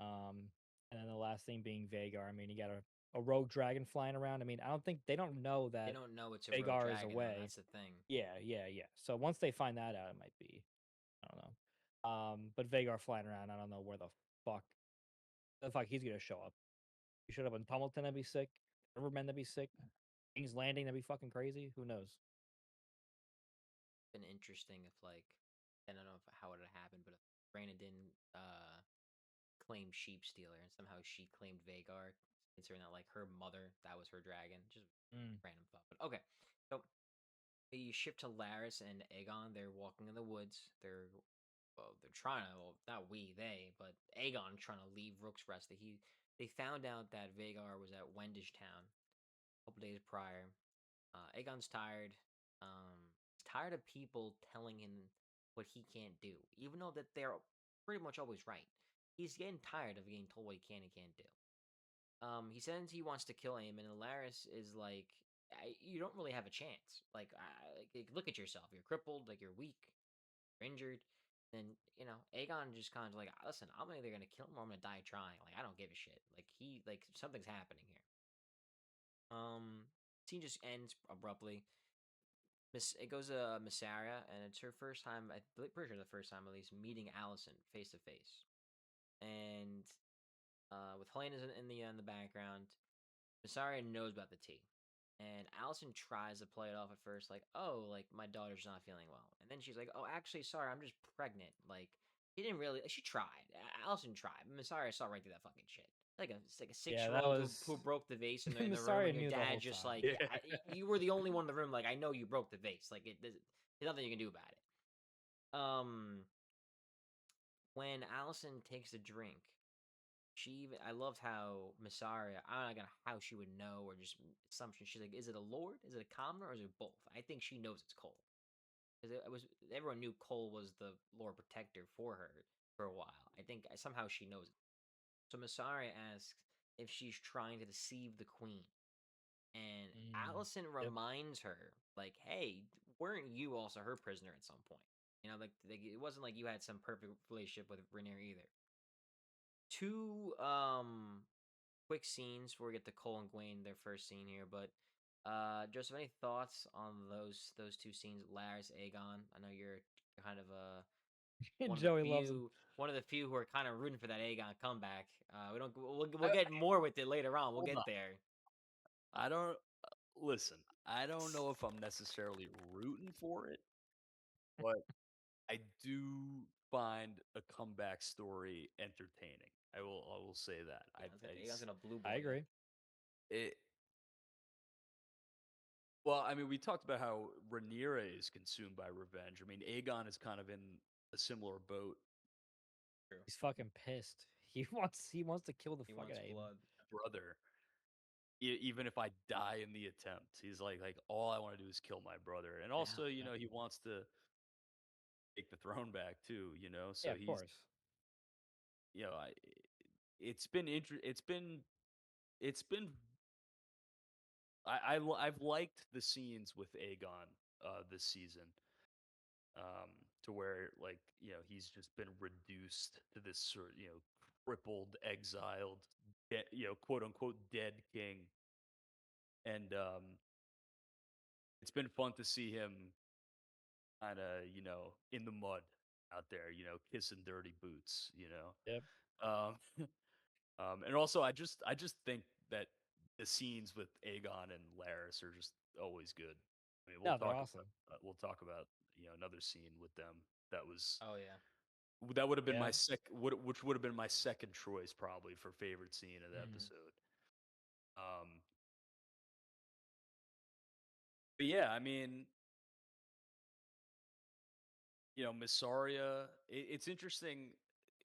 Um, and then the last thing being Vagar. I mean, you got a rogue dragon flying around. I mean, I don't think they don't know They that don't know it's a rogue Vagar is dragon, though. away. That's the thing. Yeah, yeah, yeah. So once they find that out, it might be I don't know. But Vagar flying around, I don't know where fuck the fuck he's gonna show up. He showed up in Tumbleton, that'd be sick. Rivermen, that'd be sick. King's Landing, that'd be fucking crazy. Who knows? been interesting if like I don't know if how it would have happened, but if Rhaena didn't claim sheep stealer and somehow she claimed Vagar, considering that like her mother that was her dragon, just Mm. random thought. But okay, so we ship to Laris and Aegon. They're walking in the woods. They're trying to, well, not we, they, but Aegon trying to leave Rook's Rest. They found out that Vagar was at Wendish Town a couple days prior. Aegon's tired. He's tired of people telling him what he can't do, even though that they're pretty much always right. He's getting tired of getting told what he can and can't do. He says he wants to kill Aemon, and Laris is like, "You don't really have a chance. Like, look at yourself. You're crippled. Like, you're weak. You're injured." Then Aegon just kind of like, "Listen, I'm either gonna kill him or I'm gonna die trying. Like, I don't give a shit. Like something's happening here." Scene just ends abruptly. It goes to Missaria, and it's her first time. I'm pretty sure the first time at least meeting Allison face to face, and with Helena in the background. Missaria knows about the tea. And Allison tries to play it off at first, like, oh, like my daughter's not feeling well. And then she's like, oh, actually, sorry, I'm just pregnant. Like, she didn't really, she tried. Allison tried. Missaria saw right through that fucking shit. It's like a six Yeah, year that old was. who broke the vase in the room, Masari and your knew the dad whole just time. like, Yeah. yeah, you were the only one in the room. Like, I know you broke the vase. Like, there's nothing you can do about it. When Allison takes a drink, I loved how Massaria, I don't know how she would know or just assumption. She's like, is it a lord? Is it a commoner? Or is it both? I think she knows it's Cole. Because it was everyone knew Cole was the Lord Protector for her for a while. I think somehow she knows it. So Massaria asks if she's trying to deceive the queen. And Mm. Allison Yep. reminds her, like, hey, weren't you also her prisoner at some point? Like it wasn't like you had some perfect relationship with Rhaenyra either. Two quick scenes before we get to Cole and Gwen, their first scene here. But Joseph, any thoughts on those two scenes? Laris, Aegon. I know you're kind of one of the Joey loves him. few who are kind of rooting for that Aegon comeback. We don't. We'll I, get more with it later on. We'll hold on. get there. I don't listen. I don't know if I'm necessarily rooting for it, but I do find a comeback story entertaining. I will say that. Aegon's gonna blue I ball you. agree. It well, I mean, we talked about how Rhaenyra is consumed by revenge. I mean, Aegon is kind of in a similar boat. True. He's fucking pissed. He wants to kill the He fuck wants out of him. blood. Brother, even if I die in the attempt, he's like all I want to do is kill my brother, and Yeah. also he wants to take the throne back too. So Yeah, of he's course. I it's been I've liked the scenes with Aegon this season, to where like he's just been reduced to this sort crippled, exiled, quote unquote dead king, and it's been fun to see him kind of in the mud out there, kissing dirty boots, Yep. and also I just think that the scenes with Aegon and Laris are just always good. I mean, No, they're awesome. we'll talk about another scene with them that was Oh yeah. that would have been Yeah. my which would have been my second choice probably for favorite scene of the Hmm. episode. But yeah, I mean, Missaria, it's interesting.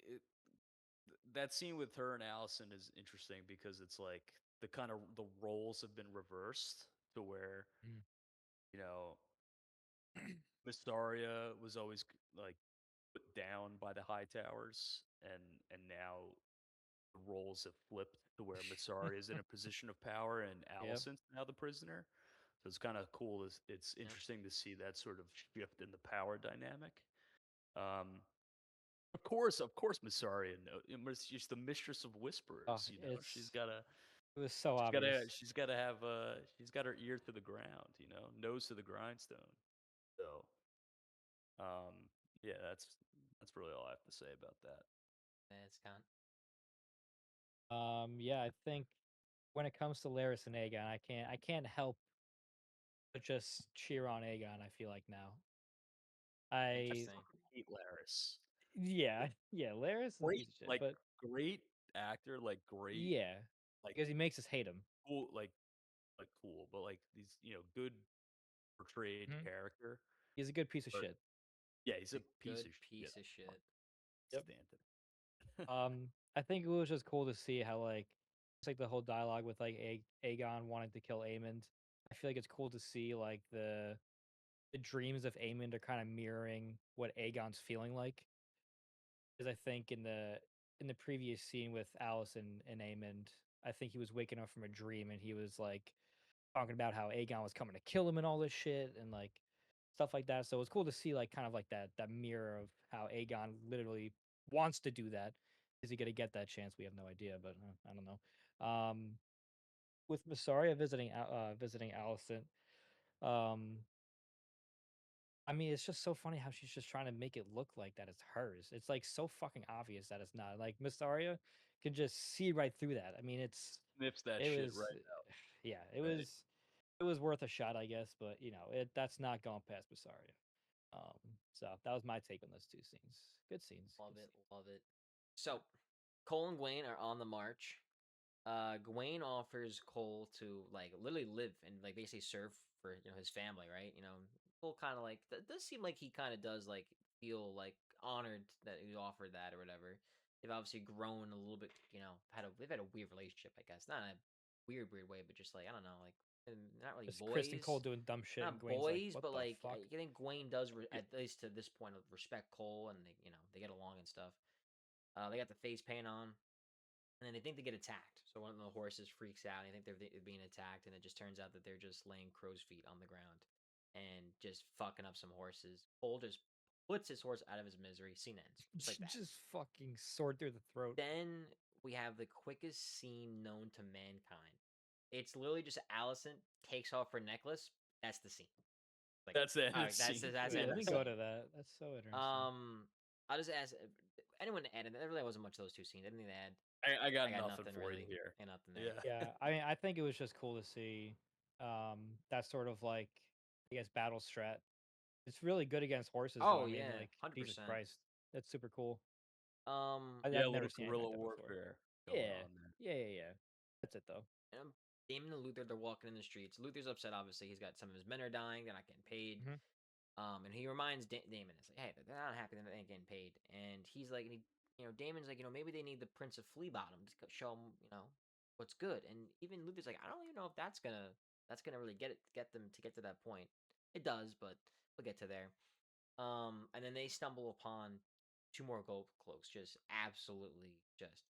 It, that scene with her and Allison is interesting because it's like the roles have been reversed to where Mm. you know Missaria was always like put down by the high towers, and now the roles have flipped to where Missaria is in a position of power and Yep. Allison's now the prisoner. So it's kind of cool. It's Yep. interesting to see that sort of shift in the power dynamic. Um, of course, Missaria. She's the mistress of Oh, whisperers. She's it's gotta, it was so she's obvious. gotta, she's gotta have, she's got her ear to the ground. Nose to the grindstone. So, um, yeah, that's really all I have to say about that. That's con. Yeah, I think when it comes to Laris and Aegon, I can't help but just cheer on Aegon. I feel like now. I Interesting. Hate Laris. yeah, yeah, Laris is a Great, piece of shit, like but great actor, like great, yeah, like because he makes us hate him. cool, like cool, but like these, good portrayed Mhm. character. He's a good piece of But shit. yeah, he's A a piece good of shit. piece of shit. Yep. Stanton. I think it was just cool to see how it's like the whole dialogue with like Aegon wanting to kill Aemond. I feel like it's cool to see like the dreams of Aemond are kind of mirroring what Aegon's feeling like. Because I think in the previous scene with Allison and Aemond, I think he was waking up from a dream and he was like talking about how Aegon was coming to kill him and all this shit and like stuff like that. So it's cool to see like kind of like that mirror of how Aegon literally wants to do that. Is he gonna get that chance? We have no idea, but I don't know. With Massaria visiting Allison, um, I mean, it's just so funny how she's just trying to make it look like that it's hers. It's like so fucking obvious that it's not. Like Miss Arya can just see right through that. I mean, Sniffs that it shit was, right yeah, right. it was worth a shot, I guess. But that's not going past Miss Arya. So that was my take on those two scenes. Good scenes. Love Good it, scenes. love it. So, Cole and Gwen are on the march. Gawain offers Cole to like literally live and like basically serve for his family, right? Cole kind of like does seem like he kind of does like feel like honored that he offered that or whatever. They've obviously grown a little bit, they've had a weird relationship, I guess, not in a weird way, but just like I don't know, like not really Just Kristen Cole boys, doing dumb shit, and not Gwen's like, boys, "What but the like fuck?" I think Gawain does Yeah. at least to this point respect Cole and they get along and stuff. They got the face paint on and then they think they get attacked. So one of the horses freaks out. And they think they're being attacked, and it just turns out that they're just laying crow's feet on the ground and just fucking up some horses. Cole just puts his horse out of his misery. Scene ends just like that. Just fucking sword through the throat. Then we have the quickest scene known to mankind. It's literally just Allison takes off her necklace. That's the scene. Like, That's the end all of the right, that's scene. that's the Wait, end let of me the go scene. to that. That's so interesting. I'll just ask anyone to add. There really wasn't much of those two scenes. Anything to add? I I got got nothing nothing for you really. here. Ain't nothing there. Yeah. Yeah, I mean, I think it was just cool to see that sort of like I guess battle strat. It's really good against horses though. Oh I mean, yeah, like 100%. Jesus Christ, that's super cool. Yeah, I've a never little seen anything guerrilla like that before. warfare going Yeah, on there. yeah. That's it though. And Damon and Luther, they're walking in the streets. Luther's upset, obviously. He's got some of his men are dying. They're not getting paid. Hmm. And he reminds Damon, it's like, hey, they're not happy. They're not getting paid. And he's like, Damon's like, maybe they need the Prince of Flea Bottom to show them, what's good. And even Luther's like, I don't even know if that's gonna really get them to get to that point. It does, but we'll get to there. And then they stumble upon two more gold cloaks, just absolutely just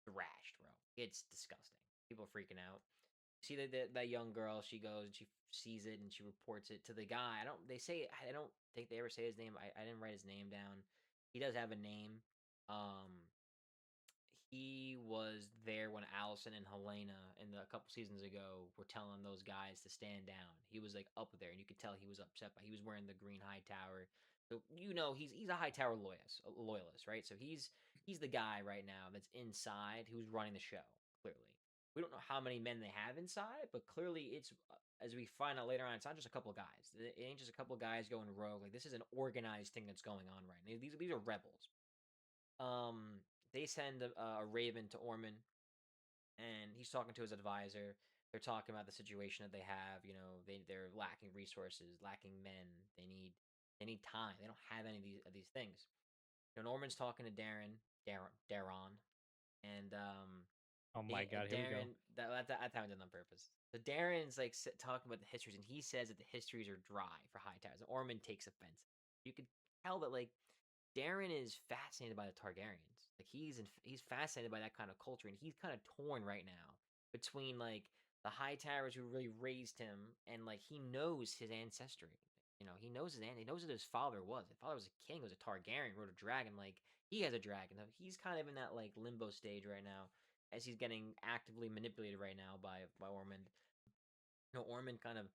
thrashed, bro. It's disgusting. People freaking out. See that young girl, she goes and she sees it and she reports it to the guy. I don't think they ever say his name. I didn't write his name down. He does have a name. Um, he was there when Allison and Helena a couple seasons ago were telling those guys to stand down. He was like up there, and you could tell he was upset. But he was wearing the green high tower, so he's a high tower loyalist, right? So he's the guy right now that's inside who's running the show. Clearly, we don't know how many men they have inside, but clearly it's as we find out later on, it's not just a couple of guys. It ain't just a couple of guys going rogue. Like this is an organized thing that's going on right now. These are rebels. Um, they send a raven to Ormond, and he's talking to his advisor. They're talking about the situation that they have. They're lacking resources, lacking men. They need time. They don't have any of these things. Norman's talking to Daron, and Oh my god, here we go. Darren. That's how I did it on purpose. So Darren's like talking about the histories, and he says that the histories are dry for high towers. And Ormond takes offense. You could tell that like Darren is fascinated by the Targaryens. Like he's fascinated by that kind of culture, and he's kind of torn right now between like the High Towers who really raised him, and like he knows his ancestry. He knows he knows what his father was. His father was a king, was a Targaryen, rode a dragon. Like he has a dragon. He's kind of in that like limbo stage right now, as he's getting actively manipulated right now by Ormond. Ormond kind of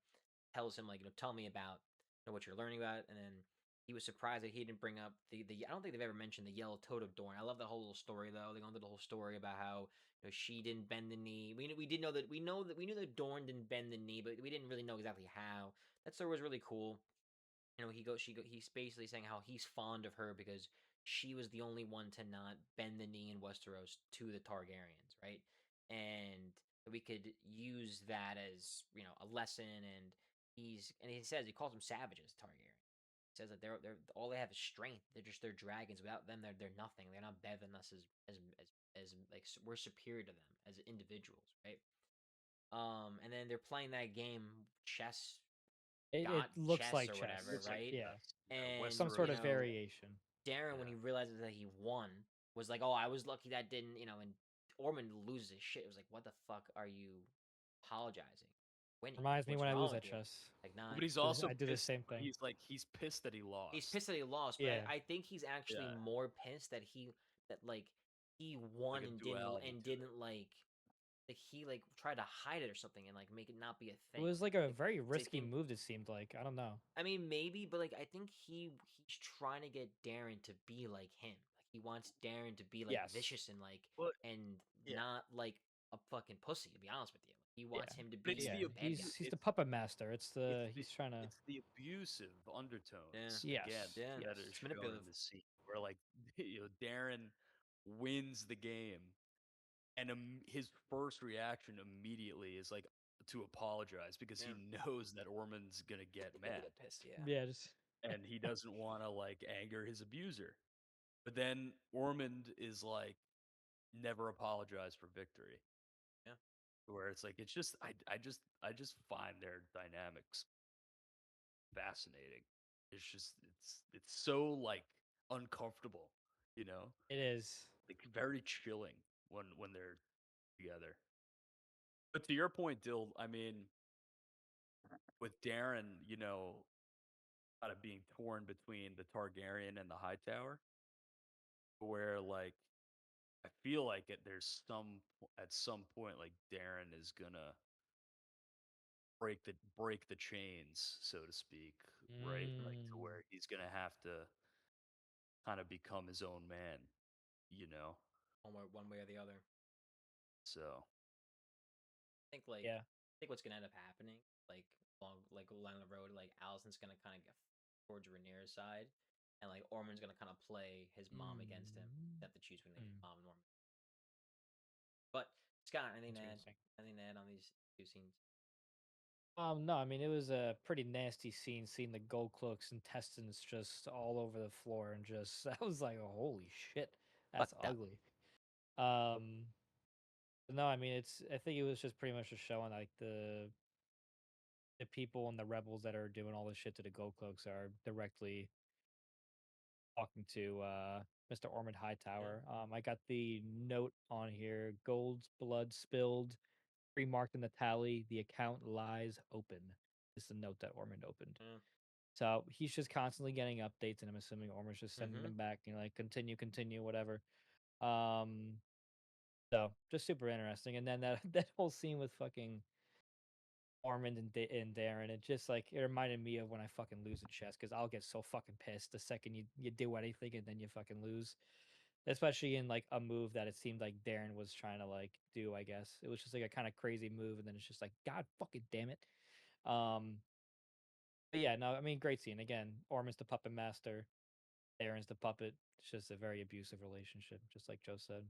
tells him like, tell me about what you're learning about, and then he was surprised that he didn't bring up the I don't think they've ever mentioned the yellow toad of Dorne. I love the whole little story though. They go into the whole story about how she didn't bend the knee. We did know that we knew that Dorne didn't bend the knee, but we didn't really know exactly how. That story was really cool. he's basically saying how he's fond of her because she was the only one to not bend the knee in Westeros to the Targaryens, right? And we could use that as a lesson. And he calls them savages, Targaryen. He says that they're all they have is strength. They're dragons. Without them, they're nothing. They're not better than us as like we're superior to them as individuals, right? And then they're playing that game chess, It got looks chess like or chess. whatever, Looks like right? Yeah, chess. Yeah, And some sort Westeros. of variation. Darren, when Yeah. he realizes that he won, was like, "Oh, I was lucky that didn't," and Ormond loses his shit. It was like, "What the fuck are you apologizing? Winning? Like, Reminds me what's when I lose wrong with at you?" chess. Like, nah, But he's also I do the pissed. same thing. He's pissed that he he's lost. pissed that he lost, but Yeah. I think he's actually Yeah. more pissed that he won Like a and duality to it. didn't he tried to hide it or something and make it not be a It thing. was like a Like, very 'cause I risky think move, it seemed like. I don't know. I mean, maybe, but I think he's trying to get Darren to be like him. Like he wants Darren to be Yes. vicious and Well, and yeah, not like a fucking pussy. To be honest with you, he Yeah. wants him to but be it's Yeah. the the bad guy. He's the puppet master. He's trying to. it's the abusive Yeah, undertones again Yes. yeah, that are Yes. it's shown manipulative. in the scene where Darren wins the game and his first reaction immediately is to apologize because Yeah, he knows that Ormond's gonna get gonna mad get pissed. Yeah, Yeah. Just and he doesn't want to anger his abuser. But then Ormond is never apologize for victory. yeah. Where it's just I just find their dynamics fascinating. It's so uncomfortable, you know, it is. very chilling when they're together. But to your point, Dill, I mean, with Darren, kind of being torn between the Targaryen and the Hightower, where I feel like there's at some point Darren is gonna break the chains, so to speak, right? To Mm. where he's gonna have to kind of become his own man, you know. One way or the other. So Yeah. I think what's gonna end up happening, along the road, Allison's gonna kind of get towards Rhaenyra's side, and Ormond's gonna kind of play his mom against him. Mm. You have to choose between Mm. mom and Ormond. But Scott, Interesting. anything to add on these two scenes? No, I mean it was a pretty nasty scene seeing the gold cloak's intestines just all over the floor and just I was like, oh, holy shit, that's Fucked up. ugly. But no, I mean I think it was just pretty much just showing the people and the rebels that are doing all this shit to the gold cloaks are directly talking to Mr. Ormond Yeah. Hightower. I got the note on here: gold's blood spilled, remarked in the tally. The account lies open. Is the note that Ormond opened. Yeah. So he's just constantly getting updates, and I'm assuming Ormond's just sending Mm-hmm. them back, continue, whatever. Um, so just super interesting. And then that that whole scene with fucking Ormond and Darren, it just it reminded me of when I fucking lose at chess because I'll get so fucking pissed the second you do anything and then you fucking lose, especially in a move that it seemed like Darren was trying to do. I guess it was just a kind of crazy move, and then it's just God fucking damn it. Um, but yeah, no, I mean great scene again. Ormond's the puppet master, Darren's the puppet. It's just a very abusive relationship, just like Joe said.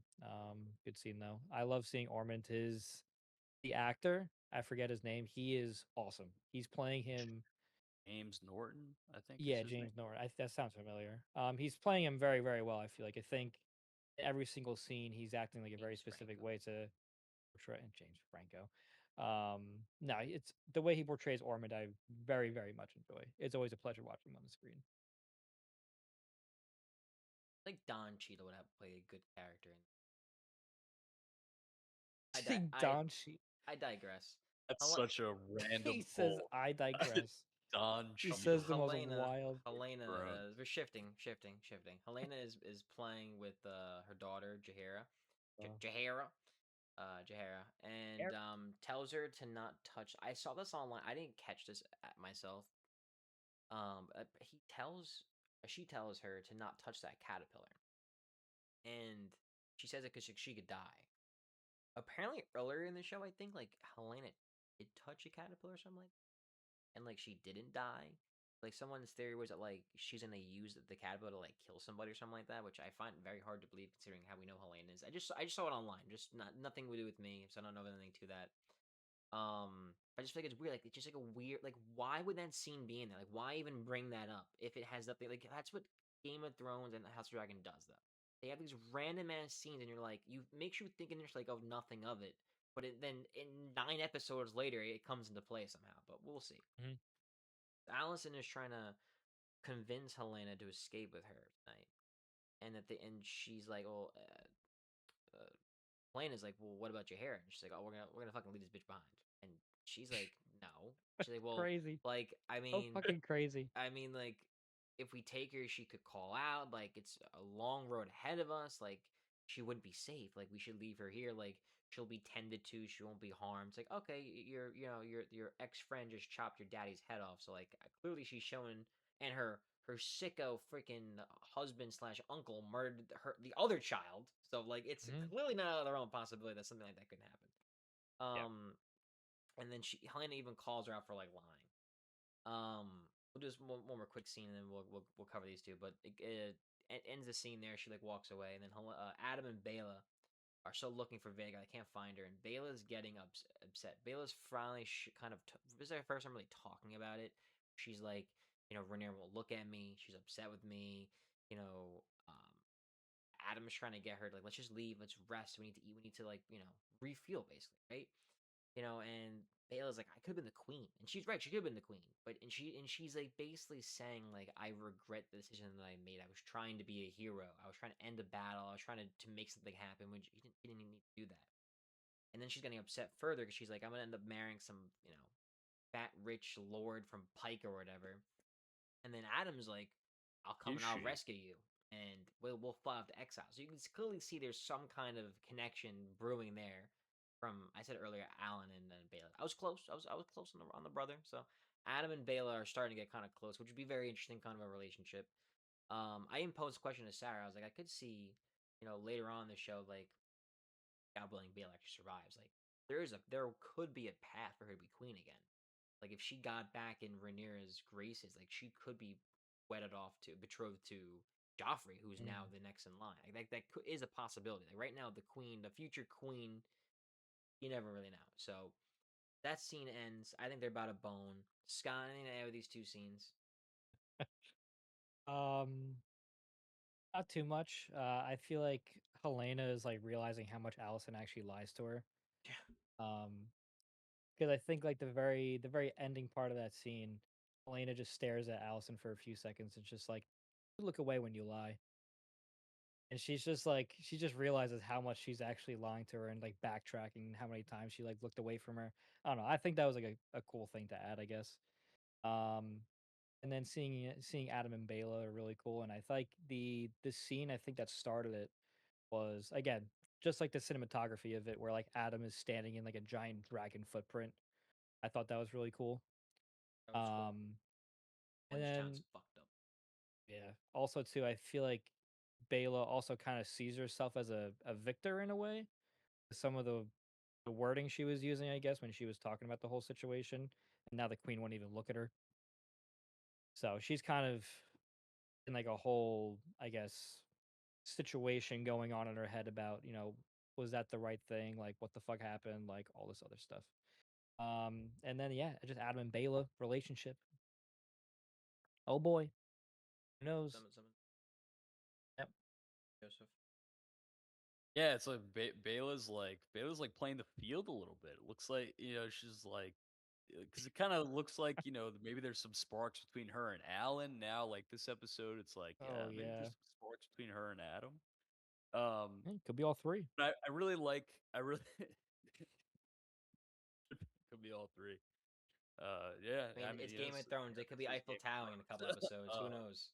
Good scene though. I love seeing Ormond. The actor, I forget his name. He is awesome. He's playing him. James Norton, I think is Yeah, his name. James Norton. That sounds familiar. He's playing him very, very well. I feel like. I think every single scene he's acting like a very James specific Franco. way to portray James Franco. No, it's the way he portrays Ormond. I very, very much enjoy. It's always a pleasure watching him on the screen. Like Don Cheadle would have played a good character. I Don She. I digress. That's Hel- such a He random says, pull. "I digress." Don He Hel- says Cheadle. the most Helena, wild. Helena, Grown. we're shifting. Helena is playing with her daughter Jahira, Jahira, and tells her to not touch. I saw this online. I didn't catch this at myself. She tells her to not touch that caterpillar, and she says it because she could die. Apparently, earlier in the show, I think Helena did touch a caterpillar or something, and she didn't die. like someone's theory was that like she's gonna use the caterpillar to like kill somebody or something like that, which I find very hard to believe considering how we know Helene is. I just saw it online, just nothing to do with me, so I don't know anything to that. I just feel like it's weird. Like it's just like a weird. Like why would that scene be in there? Like why even bring that up if it has nothing? Like that's what Game of Thrones and House of Dragon does though. They have these random ass scenes, and you're like, you makes you think initially like of nothing of it, but then in 9 episodes later, it comes into play somehow. But we'll see. Mhm. Allison is trying to convince Helena to escape with her tonight, and she's like, "Oh, Helena's like, well, what about your hair?" And she's like, "Oh, we're gonna fucking leave this bitch behind." And she's like, "No." She's like, "Well, Crazy. like, So fucking crazy. like, if we take her, she could call out. Like, it's a long road ahead of us. Like, she wouldn't be safe. Like, we should leave her here. Like, she'll be tended to. She won't be harmed." It's like, okay, your ex friend just chopped your daddy's head off. So like, clearly she's showing, and her sicko freaking husband slash uncle murdered the other child. So like, it's Mhm. clearly not out of the realm of possibility that something like that could happen. Yeah. And then Helena even calls her out for like lying. We'll do just one more quick scene, and then we'll cover these two. But it ends the scene there. She like walks away, and then Adam and Bela are still looking for Vega. I can't find her, and Bela's getting upset. Bela's finally kind of this is her first time really talking about it. She's like, Rhaenyra won't look at me. She's upset with me. You know, Adam's trying to get her to, like, let's just leave. Let's rest. We need to eat. We need to like refuel basically, right? And Bela's like, I could have been the queen, and she's right. She could have been the queen, but she's like basically saying like, I regret the decision that I made. I was trying to be a hero. I was trying to end a battle. I was trying to make something happen when you didn't even need to do that. And then she's getting upset further because she's like, I'm gonna end up marrying some fat rich lord from Pike or whatever. And then Adam's like, I'll come Is and I'll she? rescue you, and we'll fly off to exile. So you can clearly see there's some kind of connection brewing there. From, I said earlier, Alan and Bela. I was close. I was close on the brother. So Adam and Bela are starting to get kind of close, which would be very interesting kind of a relationship. I even posed a question to Sarah. I was like, I could see, later on in the show, like, God willing, Bela actually survives. Like, there could be a path for her to be queen again. Like, if she got back in Rhaenyra's graces, like, she could be betrothed to Joffrey, who's now Mm. the next in line. Like, that is a possibility. Like, right now, the future queen, you never really know. So that scene ends. I think they're about a bone. Scott, anything to add with these two scenes? Um, Not too much. I feel like Helena is like realizing how much Allison actually lies to her. Yeah. Um, because I think like the very ending part of that scene, Helena just stares at Allison for a few seconds and just like, look away when you lie. And she's just like she just realizes how much she's actually lying to her and like backtracking how many times she like looked away from her. I don't know. I think that was like a cool thing to add, I guess. Um, and then seeing Adam and Bela are really cool. And I think the scene I think that started it was again just like the cinematography of it, where like Adam is standing in like a giant dragon footprint. I thought that was really cool. That was cool. Um, and Orange Town's then fucked up. yeah, also too, I feel like Bela also kind of sees herself as a victor in a way. Some of the wording she was using, I guess, when she was talking about the whole situation, and now the queen won't even look at her. So she's kind of in like a whole, I guess, situation going on in her head about, was that the right thing? Like, what the fuck happened? Like all this other stuff. And then yeah, just Adam and Bela relationship. Oh boy, who knows? Some Yep. Joseph. Yeah, it's like Bela's like playing the field a little bit. It looks like she's like because it kind of looks like maybe there's some sparks between her and Alan now. Like this episode, it's like Oh maybe there's yeah. some sparks between her and Adam. Um, Could be all three. but I really like I really could be all three. Yeah, I I mean, mean it's Game of Thrones. It could this be is Eiffel Game Tower in a couple of Thrones. episodes. Who knows?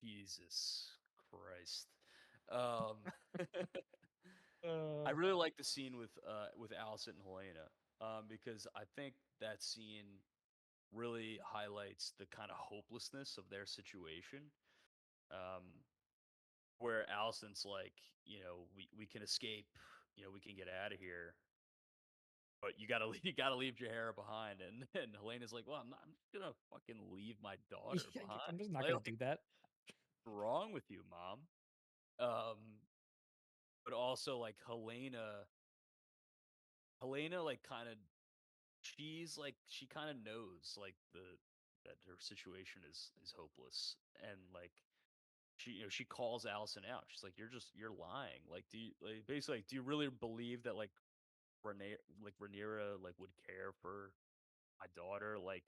Jesus Christ. Um, I Uh, really like the scene with Allison and Helena because I think that scene really highlights the kind of hopelessness of their situation. Um, where Allison's like, we can escape, we can get out of here. but you gotta leave Jaehaera behind. And Helena's like, well, I'm just gonna fucking leave my daughter behind. I'm just not Like, gonna do that. what's wrong with you, mom? Um, but also like Helena like kind of she kind of knows like that her situation is hopeless, and like she calls Allison out. She's like, you're lying. Like, do you like basically like do you really believe that like Rhaenyra like would care for my daughter? Like,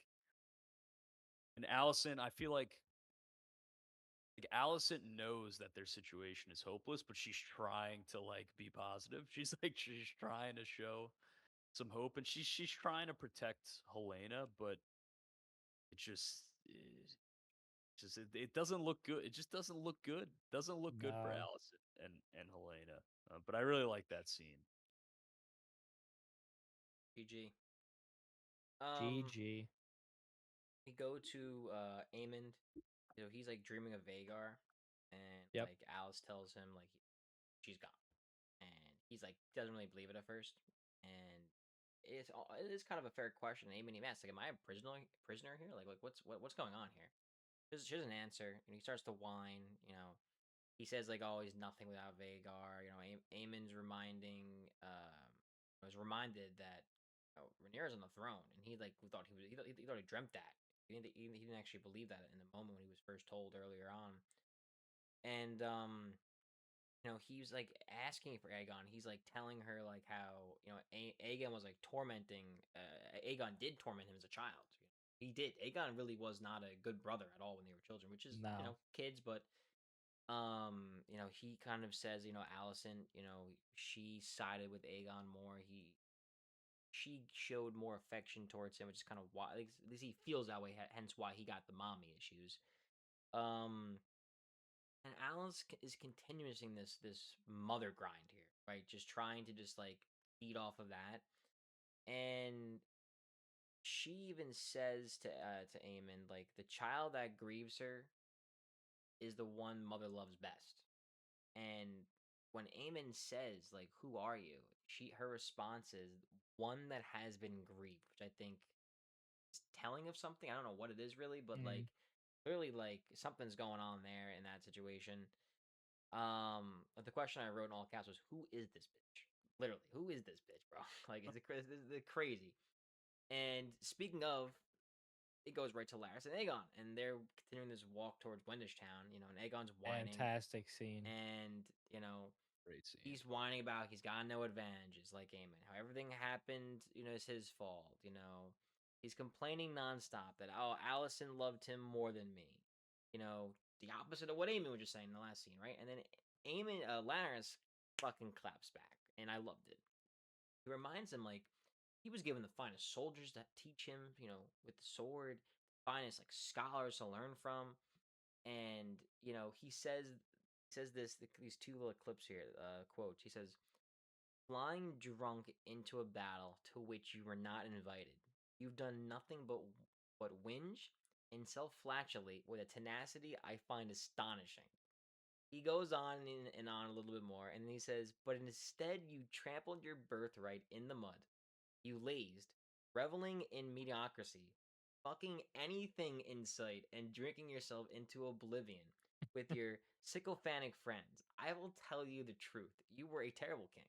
and Allison, I feel like Allison knows that their situation is hopeless, but she's trying to like be positive. She's trying to show some hope, and she's trying to protect Helena, but it it doesn't look good. It just doesn't look good. Doesn't look good for No. Allison and Helena. But I really like that scene. GG. Um, GG. we go to Aemond. You know, he's like dreaming of Vagar, and Yep. like Alice tells him like she's gone, and he's like doesn't really believe it at first, and it is kind of a fair question. Aemond he asks like, "Am I a prisoner here? Like what's going on here?" She doesn't answer, and he starts to whine. You know, he says like, "Oh, he's nothing without Vagar." You know, Aemon's was reminded that Rhaenyra's on the throne, and he like thought he thought he dreamt that. He didn't actually believe that in the moment when he was first told earlier on. And you know, he was like asking for Aegon. He's like telling her like how you know Aegon was like tormenting. Aegon did torment him as a child. He did. Aegon really was not a good brother at all when they were children, which is you No. know kids, but you know he kind of says you know Allison, you know she sided with Aegon more. She showed more affection towards him, which is kind of why at least he feels that way. Hence why he got the mommy issues. Um, and Alice is continuing this mother grind here, right? Just trying to just like feed off of that, and she even says to Aemon like the child that grieves her is the one mother loves best. And when Aemon says like who are you, her response is one that has been grieved, which I think telling of something. I don't know what it is really, but Mm. like clearly like something's going on there in that situation. But the question I wrote in all caps was who is this bitch? Literally, who is this bitch, bro? Like it's crazy. And speaking of, it goes right to Laris and Aegon, and they're continuing this walk towards Wendish Town, you know, and Aegon's whining, Fantastic scene. and you know, Great scene. he's whining about he's got no advantages like Aemon. How everything happened, you know, is his fault. You know, he's complaining nonstop that oh, Allison loved him more than me. You know, the opposite of what Aemon was just saying in the last scene, right? And then Laris fucking claps back, and I loved it. He reminds him like he was given the finest soldiers that teach him, you know, with the sword, finest like scholars to learn from, and you know he says these two little clips here quotes. He says flying drunk into a battle to which you were not invited, you've done nothing but whinge and self-flatulate with a tenacity I find astonishing. He goes on and on a little bit more, and then he says, but instead you trampled your birthright in the mud, you lazed, reveling in mediocrity, fucking anything in sight, and drinking yourself into oblivion with your sycophantic friends. I will tell you the truth. You were a terrible king.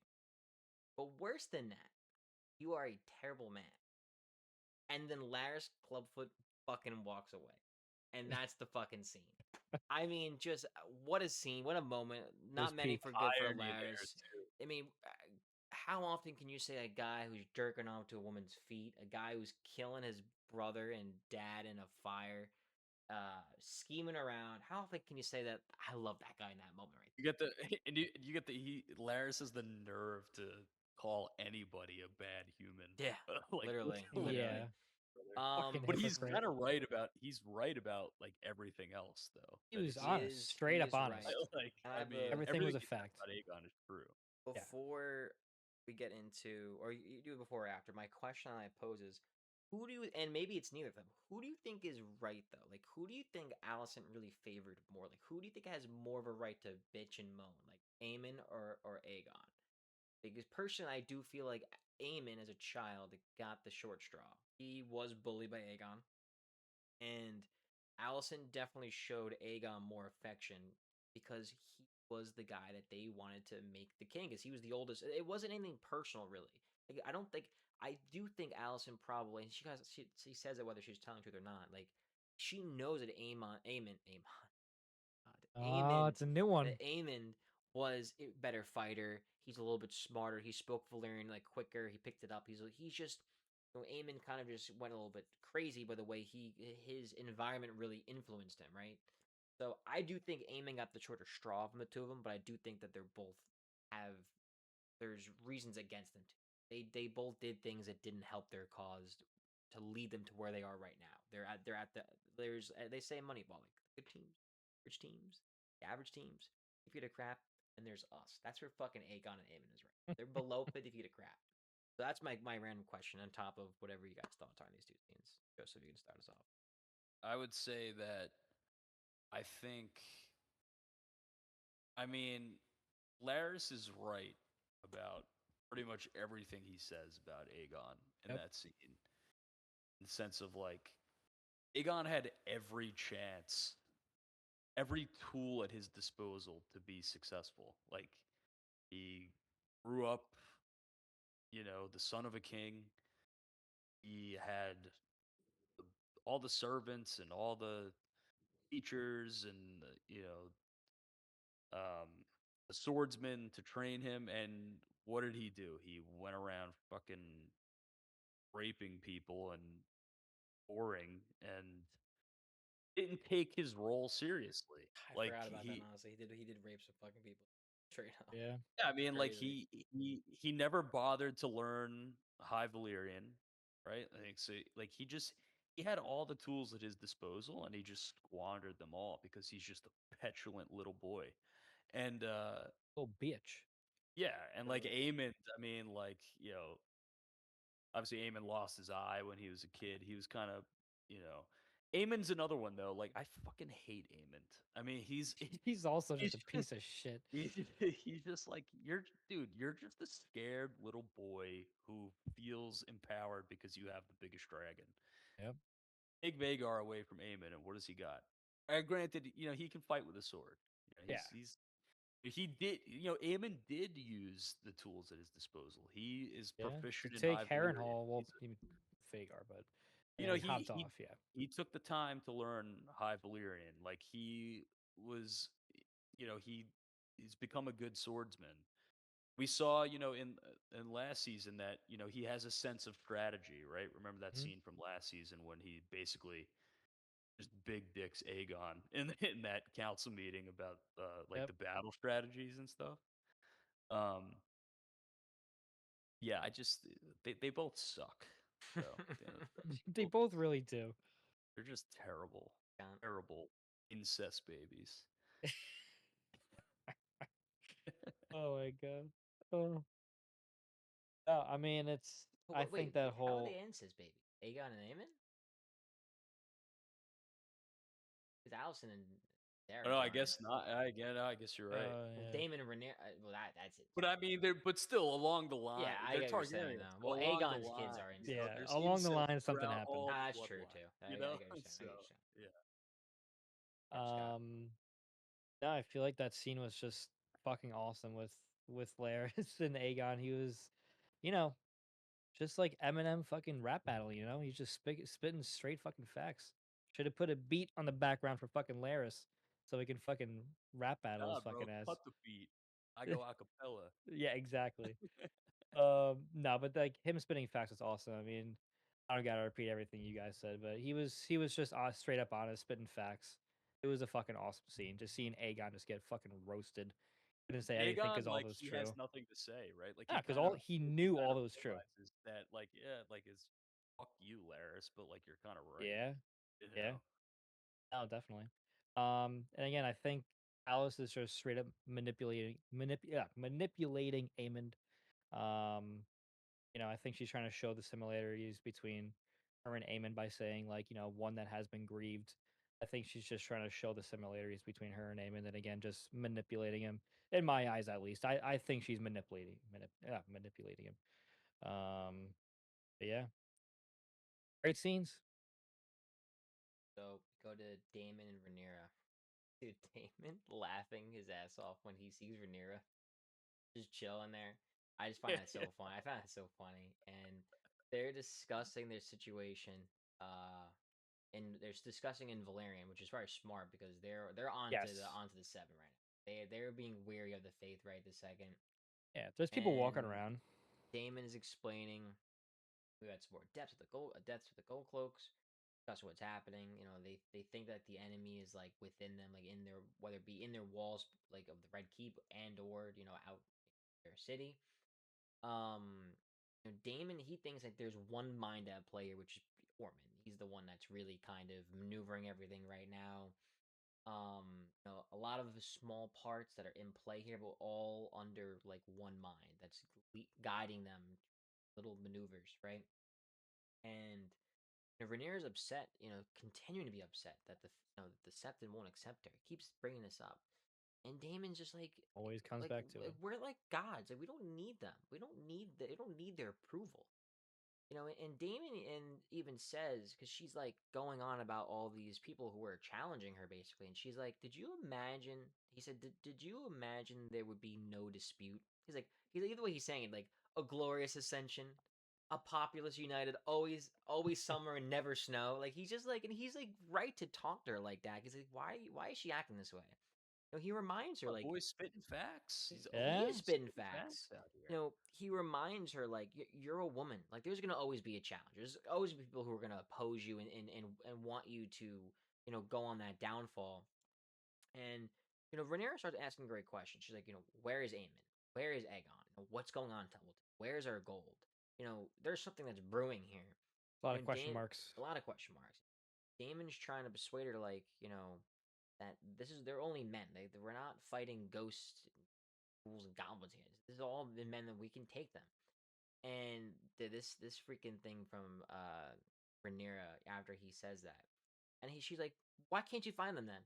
But worse than that, you are a terrible man. And then Laris Clubfoot fucking walks away. And that's the fucking scene. I mean, just what a scene, what a moment. It was Not many peak. for good for Irony there Laris. too. I mean, how often can you say a guy who's jerking off to a woman's feet, a guy who's killing his brother and dad in a fire, scheming around? How often can you say that? I love that guy in that moment right You get the and you get the Laris has the nerve to call anybody a bad human. there. Yeah, Like literally, literally. Yeah. literally. Brother. Fucking But he's hypocrite. kind of right about like everything else though. He That was it's honest. He Straight up is honest. right. like I I have mean a Everything was everything a he says fact. about Aegon is true. Yeah. before we get into, or you do it before or after. My question I pose is, who do you, and maybe it's neither of them. Who do you think is right though? Like, who do you think Allison really favored more? Like, who do you think has more of a right to bitch and moan? Like, Aemon or Aegon? Because personally, I do feel like Aemon as a child got the short straw. He was bullied by Aegon, and Allison definitely showed Aegon more affection because he was the guy that they wanted to make the king, because he was the oldest. It wasn't anything personal, really. Like, I don't think. I do think Allison probably. She says it whether she's telling the truth or not. Like, she knows that Oh, Aemon it's a new one. that Aemon was a better fighter. He's a little bit smarter. He spoke Valyrian like quicker. He picked it up. He's just, Aemon kind of just went a little bit crazy by the way his environment really influenced him, right? So I do think Aemon got the shorter straw from the two of them, but I do think that they're both have there's reasons against them too. They both did things that didn't help their cause to lead them to where they are right now. They're at the there's they say in Moneyball, like, good teams, rich teams, the average teams, 50 feet of crap, and there's us. That's where fucking Aegon and Aemon is right. They're below 50 feet of crap. So that's my random question on top of whatever you guys thought on these two scenes. Joseph, you can start us off. I would say that I think, I mean, Laris is right about pretty much everything he says about Aegon in Yep. that scene. In the sense of like, Aegon had every chance, every tool at his disposal to be successful. Like, he grew up, the son of a king. He had the, all the servants and all the teachers and the swordsman to train him. And what did he do? He went around fucking raping people and whoring and didn't take his role seriously. I Like forgot about that. he, Honestly, he did rape some fucking people. Straight up, Yeah. yeah, I mean, like crazy. he never bothered to learn High Valyrian, right? I think so. Like he had all the tools at his disposal, and he just squandered them all because he's just a petulant little boy. And Oh, bitch. yeah, and like Literally. Aemon, I mean, like, obviously Aemon lost his eye when he was a kid. He was kind of, you know, Aemon's another one though. Like, I fucking hate Aemon. I mean, he's He's also just he's a piece of shit. he's just like, you're just a scared little boy who feels empowered because you have the biggest dragon. Yep. Take Vagar away from Aemon, and what does he got? Granted, he can fight with a sword. Yeah. He did, Aemon did use the tools at his disposal. He is Yeah. You proficient in take High Valyrian. Harrenhal, well, even Fagar, but You yeah, know, he he hopped he off. Yeah. he took the time to learn High Valyrian. Like, he was, he's become a good swordsman. We saw, in last season that, he has a sense of strategy, right? Remember that Mhm. scene from last season when he basically just big dicks Aegon in that council meeting about like Yep. the battle strategies and stuff. Um, yeah, they both suck though. At the end of the day. They both really do. They're just terrible, Can't. terrible incest babies. Oh my god. Oh. No, I mean it's. I think Wait, that how are they whole. incest baby? Aegon and Aemon? It's Allison and Oh, no, Daenerys I aren't guess incest. not. I guess you're right. Well, Yeah. Daemon and Rhaenyra. Well, that's it. But I mean, but still along the line, Yeah, I they're get what you're saying Targaryens. though. So Well, along the Aegon's kids line, are incest. Yeah. there's Along the incest line, something throughout happened. all Ah, the that's true bloodline. too. I You get know, what you're saying. I so get what you're saying. yeah. Sorry, Scott. No, I feel like that scene was just fucking awesome with Laris and Aegon. He was, you know, just like Eminem fucking rap battle. He's just spitting straight fucking facts. Should have put a beat on the background for fucking Laris so we can fucking rap battle his Nah, bro, fucking ass. cut the beat. I go a cappella. Yeah, exactly. No, but like him spitting facts was awesome. I mean, I don't gotta repeat everything you guys said, but he was just straight up honest, spitting facts. It was a fucking awesome scene. Just seeing Aegon just get fucking roasted. Couldn't say anything Aegon, because all of like, it was he has true. nothing to say, right? Like, Yeah, because all he knew kind all of it was true. realizes that, like, yeah, like, it's fuck you, Laris, but like, you're kind of right, Yeah, you yeah. know? Oh, definitely. And again, I think Alice is just straight up manipulating Aemond. Um, I think she's trying to show the similarities between her and Aemon by saying, like, one that has been grieved. I think she's just trying to show the similarities between her and Aemon, and again, just manipulating him. In my eyes, at least, I think she's manipulating him. But yeah, great scenes. So go to Damon and Rhaenyra. Dude, Damon laughing his ass off when he sees Rhaenyra just chilling there. I just find that so funny. I find that so funny, and they're discussing their situation. Uh, and they're discussing in Valerian, which is very smart because they're Yes. onto the seven right now. They're being weary of the faith right this second, Yeah, there's people walking and around. Damon is explaining we got some more depths with the gold depths with the gold cloaks. That's what's happening. You know, they think that the enemy is like within them, like in their whether it be in their walls, like of the Red Keep, and or out their city. Damon, he thinks that there's one mind at play here, which is Orman. He's the one that's really kind of maneuvering everything right now. A lot of the small parts that are in play here, but all under like one mind that's guiding them, little maneuvers, right? And Rhaenyra's upset, continuing to be upset that the Septon won't accept her. He keeps bringing this up, and Damon's just Always comes back to it. we're like gods. Like we don't need them. We don't need they don't need their approval. And Damon and even says because she's like going on about all these people who were challenging her basically, and she's like, "Did you imagine?" He said, "Did you imagine there would be no dispute?" He's like either way he's saying it like a glorious ascension, a populace united, always summer and never snow. Like he's just like, and he's like right to talk to her like that. He's like, why is she acting this way? He reminds her My like boy's spitting facts. He's he Yeah. is spitting spitting facts. facts out here. He reminds her like you're a woman. Like there's gonna always be a challenge. There's always be people who are gonna oppose you and want you to go on that downfall. And Rhaenyra starts asking great questions. She's like, where is Aemon? Where is Aegon? What's going on in Templeton? Where's our gold? There's something that's brewing here. A lot of question marks. A lot of question marks. Damon's trying to persuade her like that this is they're only men. We're not fighting ghosts ghouls and goblins here. This is all the men that we can take them. And this freaking thing from Rhaenyra after he says that, and she's like, "Why can't you find them then?"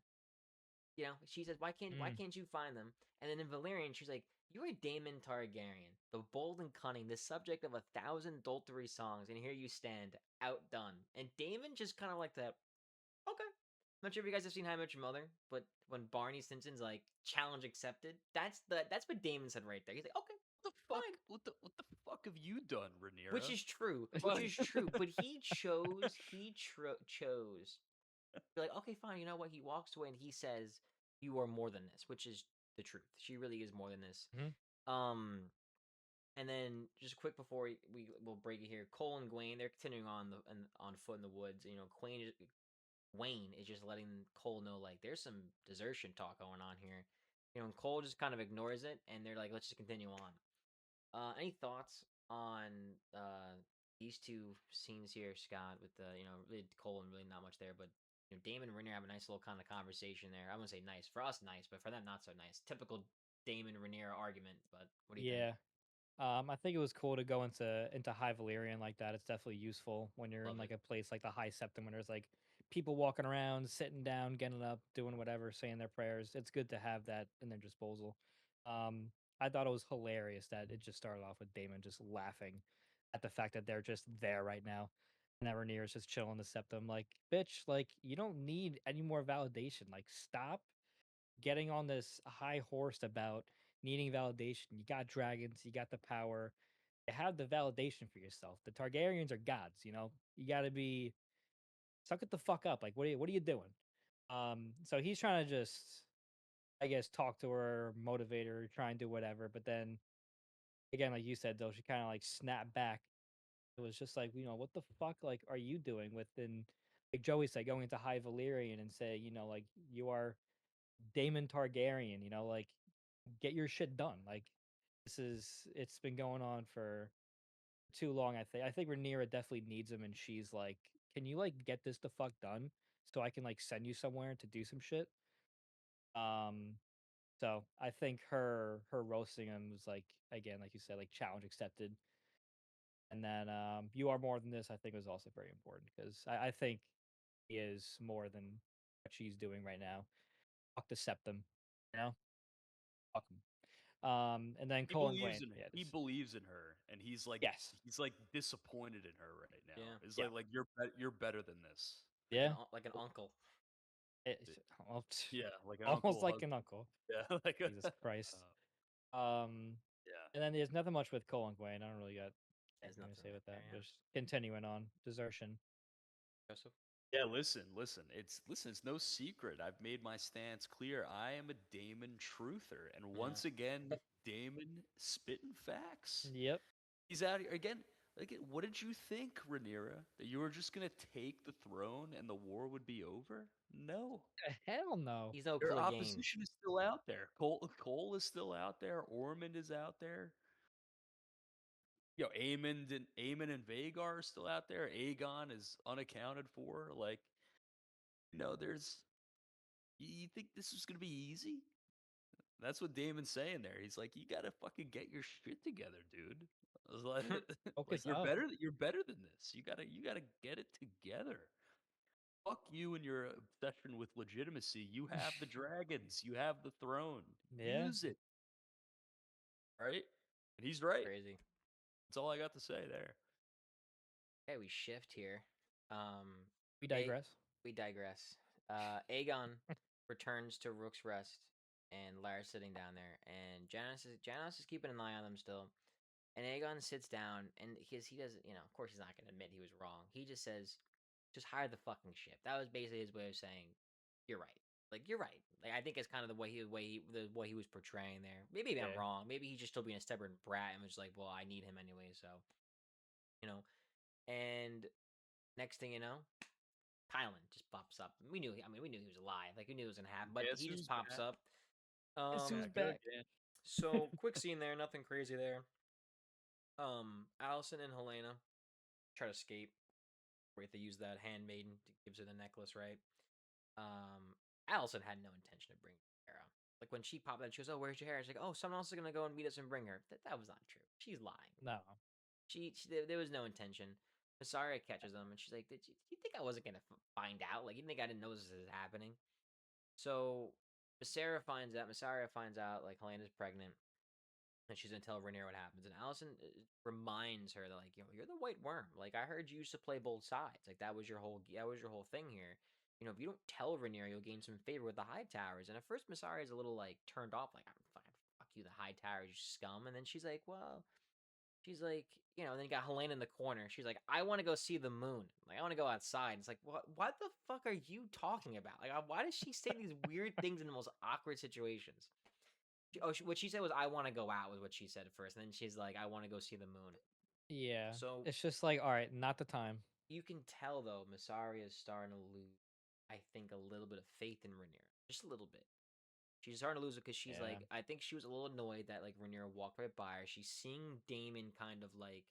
She says, why Mm. can't you find them?" And then in Valerian, she's like, "You are Daemon Targaryen, the bold and cunning, the subject of 1,000 adultery songs, and here you stand, outdone." And Daemon just kind of like that. Okay. I'm not sure if you guys have seen How I Met Your Mother, but when Barney Stinson's like challenge accepted, that's what Damon said right there. He's like, okay, What the fuck? fine, What the fuck have you done, which Rhaenyra? is true, which Like, is true. But he chose. You're like, okay, fine. You know what? He walks away and he says, "You are more than this," which is the truth. She really is more than this. Mhm. Um, and then just quick before we will break it here, Cole and Gwaine they're continuing on foot in the woods. Wayne is just letting Cole know like there's some desertion talk going on here. And Cole just kind of ignores it, and they're like, let's just continue on. Any thoughts on these two scenes here, Scott? With the really Cole and really not much there, but Damon and Rhaenyra have a nice little kind of conversation there. I wouldn't say nice for us, nice, but for them not so nice. Typical Damon Rhaenyra argument. But what do you think? Yeah. I think it was cool to go into High Valyrian like that. It's definitely useful when you're in Love like it. a place like the High Septum when there's like people walking around, sitting down, getting up, doing whatever, saying their prayers. It's good to have that in their disposal. Um, I thought it was hilarious that it just started off with Damon just laughing at the fact that they're just there right now. And that Rhaenyra's just chilling the septum. Like, bitch, like you don't need any more validation. Like, stop getting on this high horse about needing validation. You got dragons, you got the power, you have the validation for yourself. The Targaryens are gods, you know. You got to be suck it the fuck up. Like, what are you doing? So he's trying to just, I guess, talk to her, motivate her, try and do whatever. But then again, like you said, though, she kind of like snapped back. It was just like, what the fuck, like, are you doing within, like Joey said, going into High Valyrian and say, like, you are Daemon Targaryen, like get your shit done. Like it's been going on for too long, I think. I think Rhaenyra definitely needs him and she's like, "Can you like get this the fuck done so I can like send you somewhere to do some shit?" Um so I think her roasting him was like again, like you said, like challenge accepted. And then you are more than this, I think was also very important because I think he is more than what she's doing right now. Fuck the septum, you know? Fuck him. And then He Cole and believes Gwen. in Yeah, he believes in her, and yes, he's like disappointed in her right now. Yeah. It's yeah, like you're better than this. yeah. Like an uncle. It's, well, Yeah, like an almost uncle like an husband. uncle. Yeah, like Jesus Christ. yeah. And then there's nothing much with Cole and Gwen. I don't really got There's anything to nothing say right with there, that. yeah. Just continuing on desertion. Joseph? Yeah, it's no secret. I've made my stance clear. I am a Damon truther, and Yeah. once again, Damon spitting facts. Yep. He's out here again. Like, what did you think, Rhaenyra? That you were just gonna take the throne and the war would be over? No. Hell no. He's no Their Clegane. opposition is still out there. Cole is still out there. Ormond is out there. Aemon and Vagar are still out there. Aegon is unaccounted for. Like, there's. You think this is gonna be easy? That's what Damon's saying there. He's like, you gotta fucking get your shit together, dude. I was like, like Focus up. you're better than this. You gotta get it together. Fuck you and your obsession with legitimacy. You have the dragons. You have the throne. Yeah. Use it. Right? And he's right. Crazy. That's all I got to say there. Okay, we shift here. We A digress. we digress. Aegon returns to Rook's Rest, and Lara's sitting down there, and Janos is keeping an eye on them still. And Aegon sits down, and because he doesn't, of course he's not going to admit he was wrong. He just says, "Just hire the fucking ship." That was basically his way of saying, "You're right." Like you're right. Like I think it's kind of the way he was portraying there. Maybe I'm Yeah. wrong. Maybe he's just still being a stubborn brat and was like, "Well, I need him anyway." So you know. And next thing you know, Kylan just pops up. We knew he was alive. Like we knew it was gonna happen, but Guess he just who's pops back? up. Guess who's Back back? again. So quick scene there, nothing crazy there. Allison and Helena try to escape. Right, they use that handmaiden to gives her the necklace, right? Allison had no intention of bringing Sarah. Like when she popped out, she goes, "Oh, where's your hair?" She's like, "Oh, someone else is gonna go and meet us and bring her." That was not true. She's lying. No. There was no intention. Masara catches them, and she's like, "You think I wasn't gonna find out? Like, you think I didn't know this is happening?" So Masara finds out like Helena's pregnant, and she's gonna tell Rhaenyra what happens. And Allison reminds her that like, you're the White Worm. Like I heard you used to play both sides. Like that was your whole thing here. If you don't tell Rhaenyra, you'll gain some favor with the High Towers. And at first, Masara is a little like turned off, like I'm fucking fuck you, the High Towers, you scum. And then she's like, well, then you got Helena in the corner. She's like, I want to go see the moon. Like, I want to go outside. It's like, what the fuck are you talking about? Like, why does she say these weird things in the most awkward situations? What she said was, I want to go out, was what she said at first. And then she's like, I want to go see the moon. Yeah. So It's just like, all right, not the time. you can tell, though, Masari is starting to lose, I think, a little bit of faith in Rhaenyra. Just a little bit. She's starting to lose it because she's Yeah. like, I think she was a little annoyed that like Rhaenyra walked right by her. She's seeing Daemon kind of like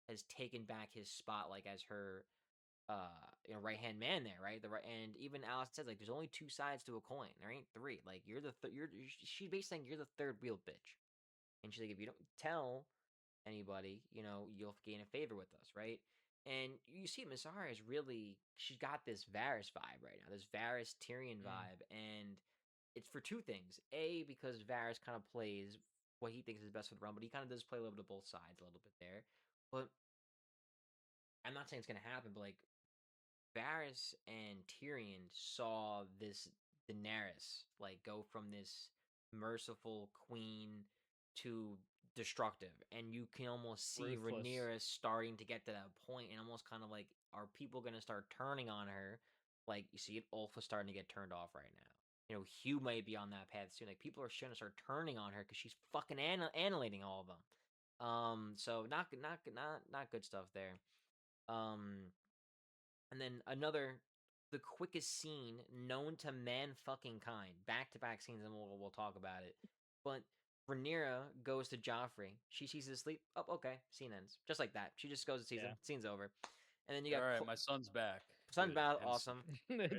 has taken back his spot like as her right hand man there, right? And even Alice says like there's only two sides to a coin. There ain't three. Like she's basically saying you're the third wheel bitch. And she's like, if you don't tell anybody, you'll gain a favor with us, right? And you see Miss Arya is really she's got this Varys vibe right now, this Varys Tyrion Mm. vibe, and it's for two things. A, because Varys kind of plays what he thinks is best for the run, but he kind of does play a little bit of both sides a little bit there. But I'm not saying it's gonna happen, but like Varys and Tyrion saw this Daenerys like go from this merciful queen to destructive, and you can almost see Ruthless. Rhaenyra starting to get to that point, and almost kind of like, are people gonna start turning on her? Like you see, Ulf is starting to get turned off right now. Hugh might be on that path soon. Like people are gonna start turning on her because she's fucking annihilating all of them. So not good stuff there. Um, and then the quickest scene known to man fucking kind. Back to back scenes, and we'll talk about it. But Rhaenyra goes to Joffrey. She sees him asleep. Oh, okay. Scene ends just like that. She just goes to see him. Yeah. Scene's over. And then you All got right, my son's back. Sun's Good. battle, Hence, awesome.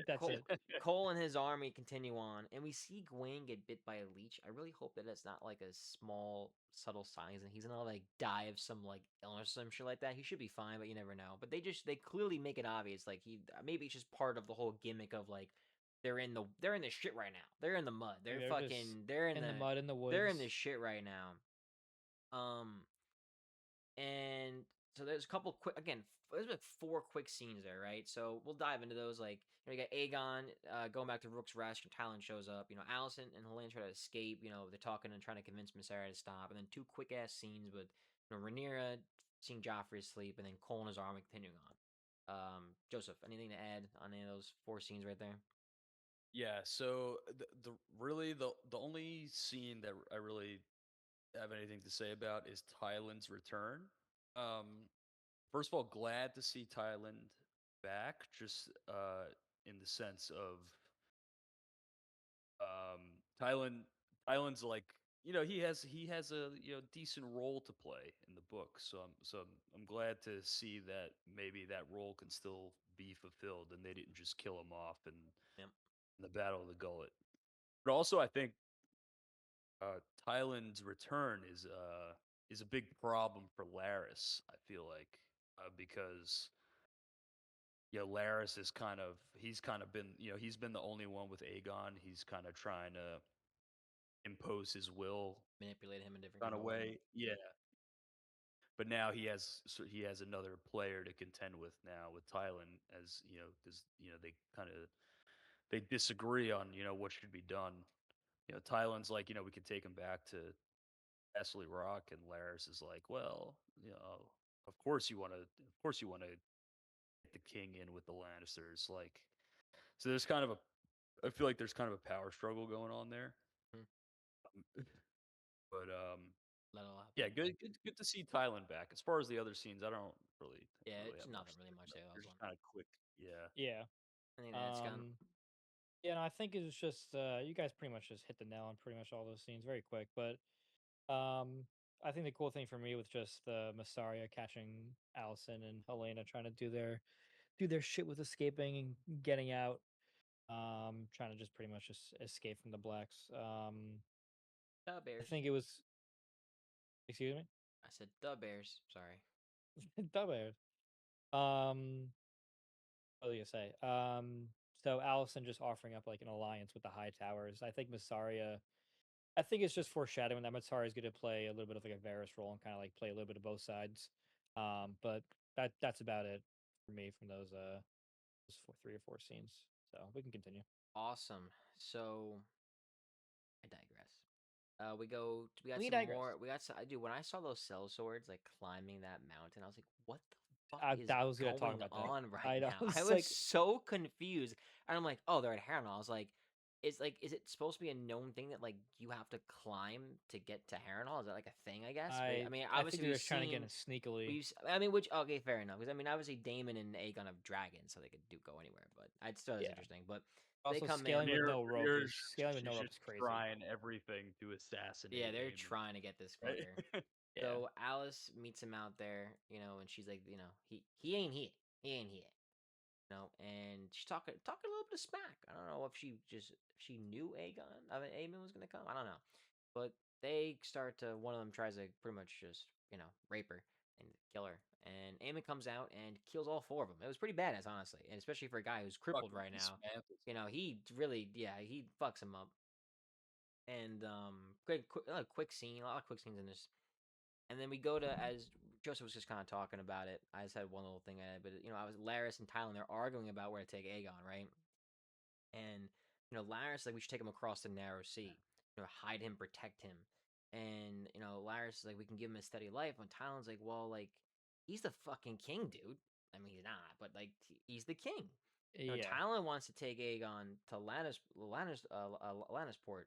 That's Cole, it. Cole and his army continue on, and we see Gawain get bit by a leech. I really hope that it's not like a small, subtle signs, and he's gonna like die of some like illness or some shit like that. He should be fine, but you never know. But they clearly make it obvious, like maybe it's just part of the whole gimmick of like they're in the shit right now. They're in the mud. Like, They're they're just fucking they're in in the the mud in the they're in woods. the shit right now. And so there's a couple quick again. There's like four quick scenes there, right? So we'll dive into those. Like you got Aegon going back to Rook's Rest, and Talon shows up. Allison and Helene try to escape. They're talking and trying to convince Missandei to stop. And then two quick ass scenes with Rhaenyra seeing Joffrey asleep, and then Cole and his army continuing on. Joseph, anything to add on any of those four scenes right there? Yeah, so the only scene that I really have anything to say about is Tyland's return. Um, First of all, glad to see Thailand back, just in the sense of um, Thailand. Thailand's like he has a decent role to play in the book, so I'm glad to see that maybe that role can still be fulfilled, and they didn't just kill him off Yep. in the Battle of the Gullet. But also, I think Thailand's return is a big problem for Laris. I feel like because Laris is he's kind of been he's been the only one with Aegon. He's kind of trying to impose his will Manipulate him in different kind kind of of way. way. Yeah, but now he has another player to contend with now with Thailand as because they they disagree on what should be done. Thailand's like we could take him back to Astley Rock, and Laris is like, well, of course you want to get the king in with the Lannisters, like. So there's kind of I feel like there's kind of a power struggle going on there. Hmm. But Let it all happen. yeah, good to see Thailand back. As far as the other scenes, I don't Yeah, really it's have much nothing to really say much to about. say about They're this one. just kind of quick. Yeah. Yeah. Anything to add, Scott? Um. Yeah, no, I think it was just you guys pretty much just hit the nail on pretty much all those scenes very quick. But I think the cool thing for me was just the Massaria catching Allison and Helena trying to do their shit with escaping and getting out. Trying to just pretty much just escape from the blacks. The I Bears. think it was. Excuse me. I said the Bears. Sorry. The bears. Um, what was I gonna say? So Allison just offering up like an alliance with the High Towers. I think Massaria. I think it's just foreshadowing that Massaria is going to play a little bit of like a Varys role and kind of like play a little bit of both sides. But that's about it for me from those three or four scenes. So we can continue. Awesome. So I digress. We got We some digress. more. We got some. Dude, when I saw those cell swords like climbing that mountain, I was like, "What the fuck is I was going to talk going about that. on right I know. now?" I I was was like, so confused, and I'm like, "Oh, they're at Harrenhal." I was like, is it supposed to be a known thing that like you have to climb to get to Harrenhal? Is that like a thing? I guess. But I mean, I think obviously they're just trying to get in sneakily. I mean, which okay, fair enough. Because I mean, obviously Daemon and Aegon have dragons, so they could go anywhere. But I still is Yeah. interesting. But they Also, come scaling in. with Rhaenyra, no rope is Rhaenyra's scaling with no she's rope just is crazy. trying everything to Yeah, assassinate they're Aemon, trying to get this fucker. right? Yeah. So Alice meets him out there, and she's like, he ain't here. He ain't here. And she's talking a little bit of smack. I don't know if she knew Aemon was gonna come. I don't know. But they start to one of them tries to pretty much just, rape her and kill her. And Aemon comes out and kills all four of them. It was pretty badass, honestly. And especially for a guy who's crippled Fucking right now. dismantles. He really, yeah, he fucks him up. And quick scene, a lot of quick scenes in this. And then we go to, as Joseph was just kind of talking about it. I just had one little thing I had, but I was Laris and Tylen. They're arguing about where to take Aegon, right? And Laris like we should take him across the narrow sea. Hide him, protect him. And Laris is like we can give him a steady life. And Tylen's like, well, like he's the fucking king, dude. I mean, he's not, but like he's the king. Yeah. Tylen wants to take Aegon to Lannisport,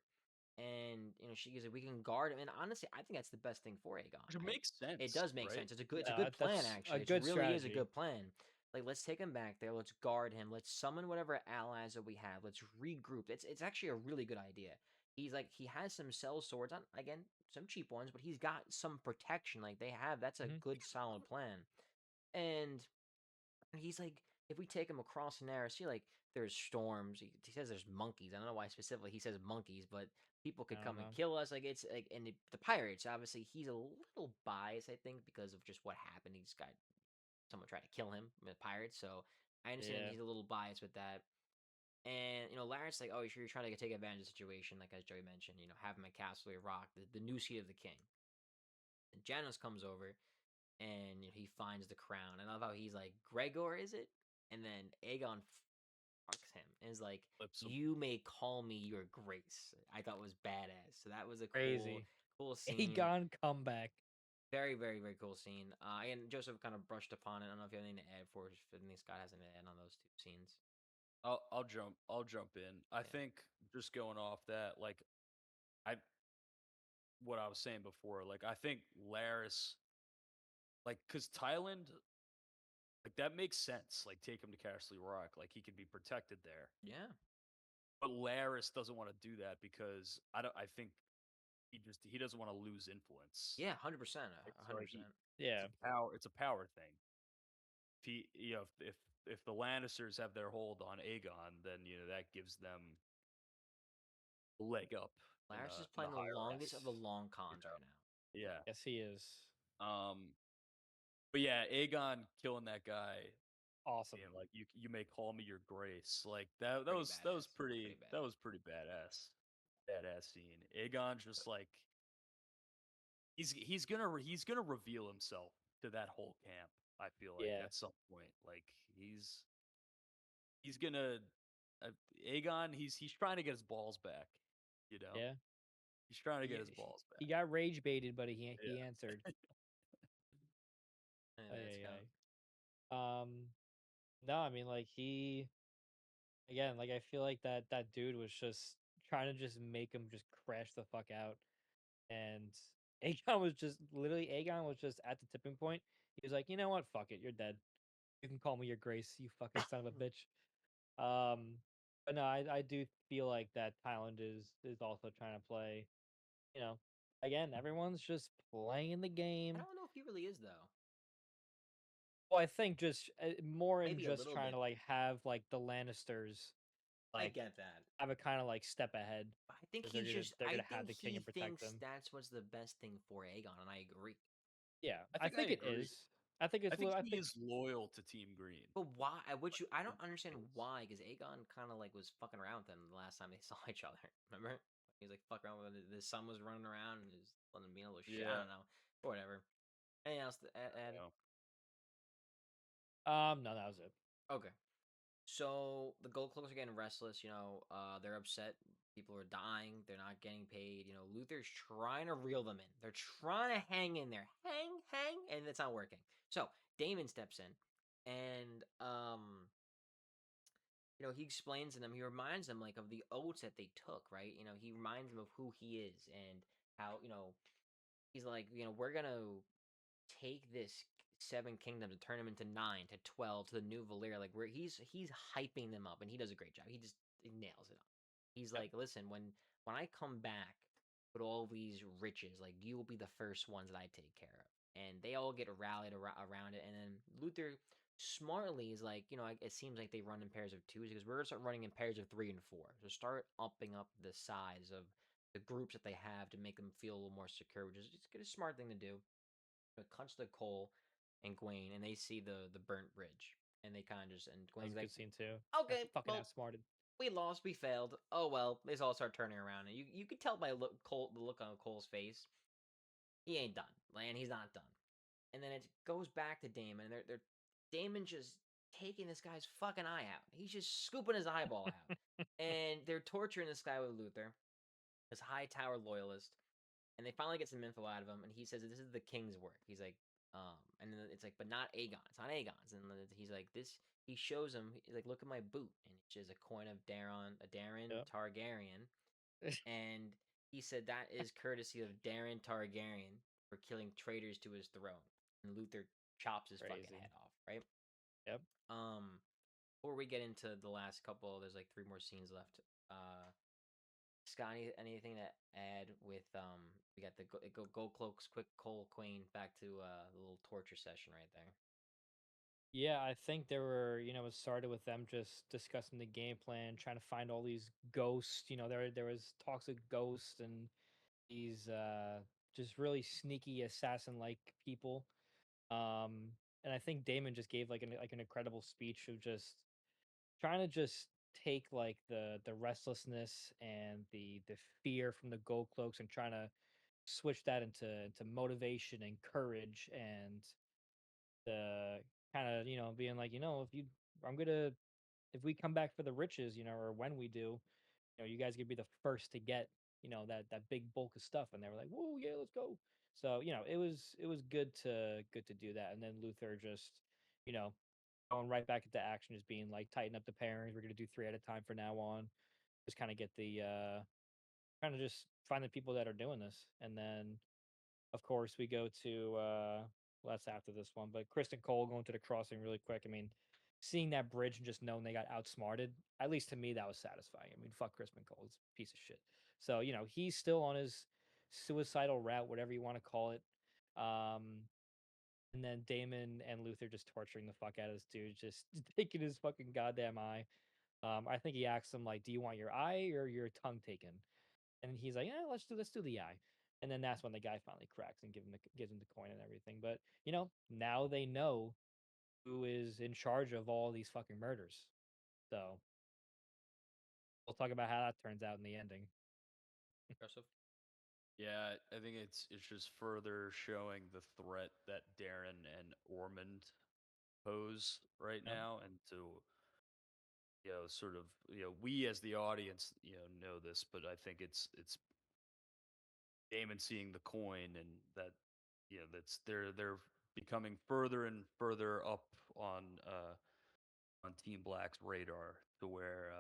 and she goes, "We can guard him." And honestly, I think that's the best thing for Aegon. Which makes It sense, does make right? sense. It's a good plan That's a actually. It good really is a strategy. good plan. Like let's take him back there. Let's guard him. Let's summon whatever allies that we have. Let's regroup. It's actually a really good idea. He's like he has some cell swords on again some cheap ones, but he's got some protection like they have. That's a Hmm. good solid plan. And he's like, if we take him across the narrow sea, like there's storms. He says there's monkeys. I don't know why specifically he says monkeys, but people I could don't come and know. kill us. Like it's like, and the pirates. Obviously, he's a little biased, I think, because of just what happened. He's got someone tried to kill him with pirates, so I understand Yeah. he's a little biased with that. And Larry's like, "Oh, you're trying to take advantage of the situation, like as Joey mentioned, having my castle rock, the new seat of the king." And Janos comes over, and he finds the crown. And I love how he's like, "Gregor, is it?" And then Aegon fucks him and is like, Flips him. "You may call me your grace." I thought was badass. So that was a cool, Crazy. cool scene. Aegon comeback. Very, very, very cool scene. And Joseph kind of brushed upon it. I don't know if you have anything to add for. If anything Scott has anything to add on those two scenes. I'll jump in. I Yeah. think just going off that, like I what I was saying before, like I think Laris, like because Thailand, like that makes sense. Like take him to Castle Rock, like he can be protected there. Yeah. But Laris doesn't want to do that because I think he doesn't want to lose influence. Yeah. 100%. Right? So hundred like percent. Yeah. it's a power thing. If he if the Lannisters have their hold on Aegon, then that gives them a leg up Laris is in the playing the longest of hierarchy. the long You cons right know? now. Yeah. Yes, he is. Um. But yeah, Aegon killing that guy, Awesome. being like, "You may call me your grace." Like that. That Pretty was that was badass. Pretty pretty. That badass. was pretty badass. Badass scene. Aegon just like he's gonna reveal himself to that whole camp. I feel like Yeah. at some point, like he's gonna uh, Aegon. He's trying to get his balls back. You know, Yeah. he's trying to get He, his balls he back. got rage baited, but he Yeah. answered. Yeah, Ay, that's ay, kind. ay. No, I mean like he again, like I feel like that dude was just trying to just make him just crash the fuck out. And Aegon was just at the tipping point. He was like, you know what, fuck it, you're dead. You can call me your grace, you fucking son of a bitch. Um but no, I do feel like that Thailand is also trying to play, you know, again, everyone's just playing the I game. don't know if he really is though. Well, I think just more in Maybe a just little trying to bit. like have like the Lannisters I like get that. have a kind of like step ahead I think because he's just. they're I gonna have think the king he and protect thinks them. that's what's the best thing for Aegon, and I agree. Yeah, I I think I think it agree. is. I think I it's. think I he think is loyal to Team Green. But why? Which I It don't understand is. why, because Aegon kind of like was fucking around with him the last time they saw each other. Remember? He was like fucking around with him. The son was running around and just letting him be a little shit. I Yeah. don't know. Or whatever. Anything else to add? Yeah. no, that was it. Okay. So the Gold Cloaks are getting restless. They're upset. People are dying. They're not getting paid. Luther's trying to reel them in. They're trying to hang in there, hang, and it's not working. So Daemon steps in, and he explains to them. He reminds them like of the oaths that they took. Right. He reminds them of who he is and how he's like we're gonna take this seven kingdoms and turn them into 9 to 12 to the new Valyria. Like where he's hyping them up, and he does a great job. He nails it up. He's Yep. like, listen, when I come back with all these riches, like you will be the first ones that I take care of. And they all get rallied around it. And then Luther smartly is like, it seems like they run in pairs of twos because we're gonna start running in pairs of 3 and 4. So start upping up the size of the groups that they have to make them feel a little more secure, which is just a smart thing to do. It cuts to Cole and Gwen, and they see the burnt bridge, and they kind of just and That was Gwen's a like, good scene too. Got okay, fucking well, outsmarted. we lost, we failed. Oh well, they all start turning around, and you could tell by the look on Cole's face, he ain't done, and he's not done. And then it goes back to Damon, and they're Damon just taking this guy's fucking eye out. He's just scooping his eyeball out, and they're torturing this guy with Luther, this high tower loyalist. And they finally get some info out of him, and he says this is the king's work. He's like, and then it's like, but not Aegon. It's not Aegon's. And then he's like, this. He shows him. He's like, look at my boot, and it's just a coin of Darren Yep. Targaryen, and he said that is courtesy of Darren Targaryen for killing traitors to his throne. And Luther chops his fucking Crazy. head off. Right. Yep. Before we get into the last couple, there's like 3 more scenes left. Scott, anything to add with we got the Gold Cloaks, quick Cole Queen back to the little torture session right there. Yeah, I think there were, it started with them just discussing the game plan, trying to find all these ghosts. There was talks of ghosts and these just really sneaky assassin like people. And I think Damon just gave like an incredible speech of just trying to just take like the restlessness and the fear from the gold cloaks and trying to switch that into motivation and courage and the kind of being like I'm gonna if we come back for the riches or when we do you guys could be the first to get that big bulk of stuff and they were like whoa yeah let's go so it was good to do that and then Luther just you know going right back into action just being like tighten up the pairings we're going to do three at a time from now on just kind of get the kind of just find the people that are doing this and then of course we go to well, that's after this one but Kristen Cole going to the crossing really quick I mean seeing that bridge and just knowing they got outsmarted at least to me that was satisfying I mean fuck Kristen Cole it's a piece of shit so he's still on his suicidal route whatever you want to call it um and then Damon and Luther just torturing the fuck out of this dude just taking his fucking goddamn eye I think he asked him like do you want your eye or your tongue taken and he's like, "Yeah, let's do the eye." And then that's when the guy finally cracks and gives him the coin and everything. But now they know who is in charge of all these fucking murders. So we'll talk about how that turns out in the ending. Impressive. Yeah, I think it's just further showing the threat that Darren and Ormond pose right Yep. now, and to sort of we as the audience know this, but I think it's Damon seeing the coin and that that's they're becoming further and further up on Team Black's radar to where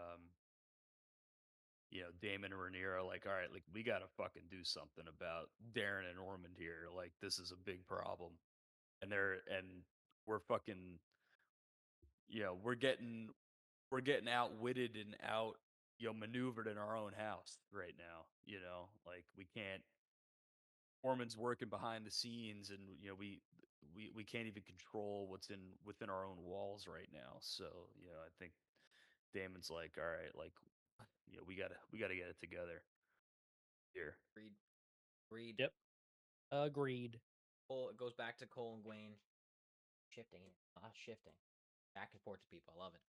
Damon and Rhaenyra are like, all right, like we gotta fucking do something about Darren and Ormond here. Like this is a big problem, and we're fucking we're getting outwitted and out maneuvered in our own house right now. Like we can't. Ormond's working behind the scenes, and we can't even control what's in within our own walls right now. So I think Damon's like, all right, like we gotta get it together here. Agreed. Agreed. Yep. Agreed. Cole, it goes back to Cole and Gwen shifting, shifting back and forth to people. I love it.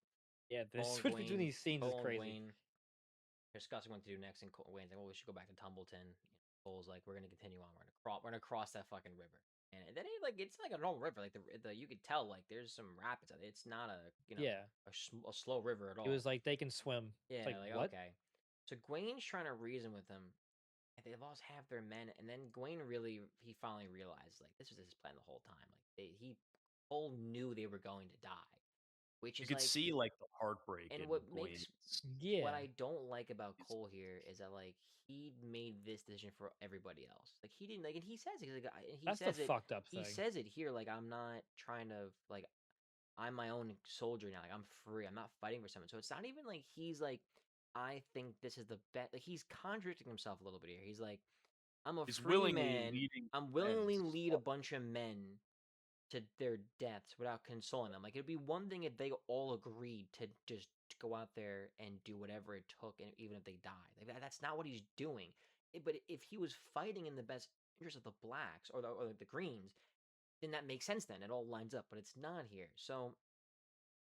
Yeah, the Cole and switch between Gwen, these scenes is Cole and crazy. Gwen discussing what to do next, and Gwen's like, "Well, we should go back to Tumbleton." Cole's like, "We're gonna continue on. We're gonna cross that fucking river." And then it's like a normal river. Like the you could tell like there's some rapids. It's not a Yeah. a slow river at It all. was like they can swim. It's Yeah, like like what? okay. So Gwen's trying to reason with them, and they've lost half their men. And then Gwen he finally realized like this was his plan the whole time. Like he Cole knew they were going to die, which You is could like see like the heartbreak and in what makes Gwen's. what Yeah. I don't like about It's, Cole here is that like he made this decision for everybody else. Like he didn't like, and he says he's like, he That's the says it. fucked up He thing. says it here. Like I'm not trying to like I'm my own soldier now. Like I'm free. I'm not fighting for someone. So it's not even like he's like I think this is the best. Like he's contradicting himself a little bit here. He's like I'm a he's free willingly man. leading I'm men willingly to lead a slaughter. bunch of men to their deaths without consoling them. Like it'd be one thing if they all agreed to just go out there and do whatever it took, and even if they died, like that's not what he's doing. But if he was fighting in the best interest of the blacks or the greens, then that makes sense. Then it all lines up. But it's not here. So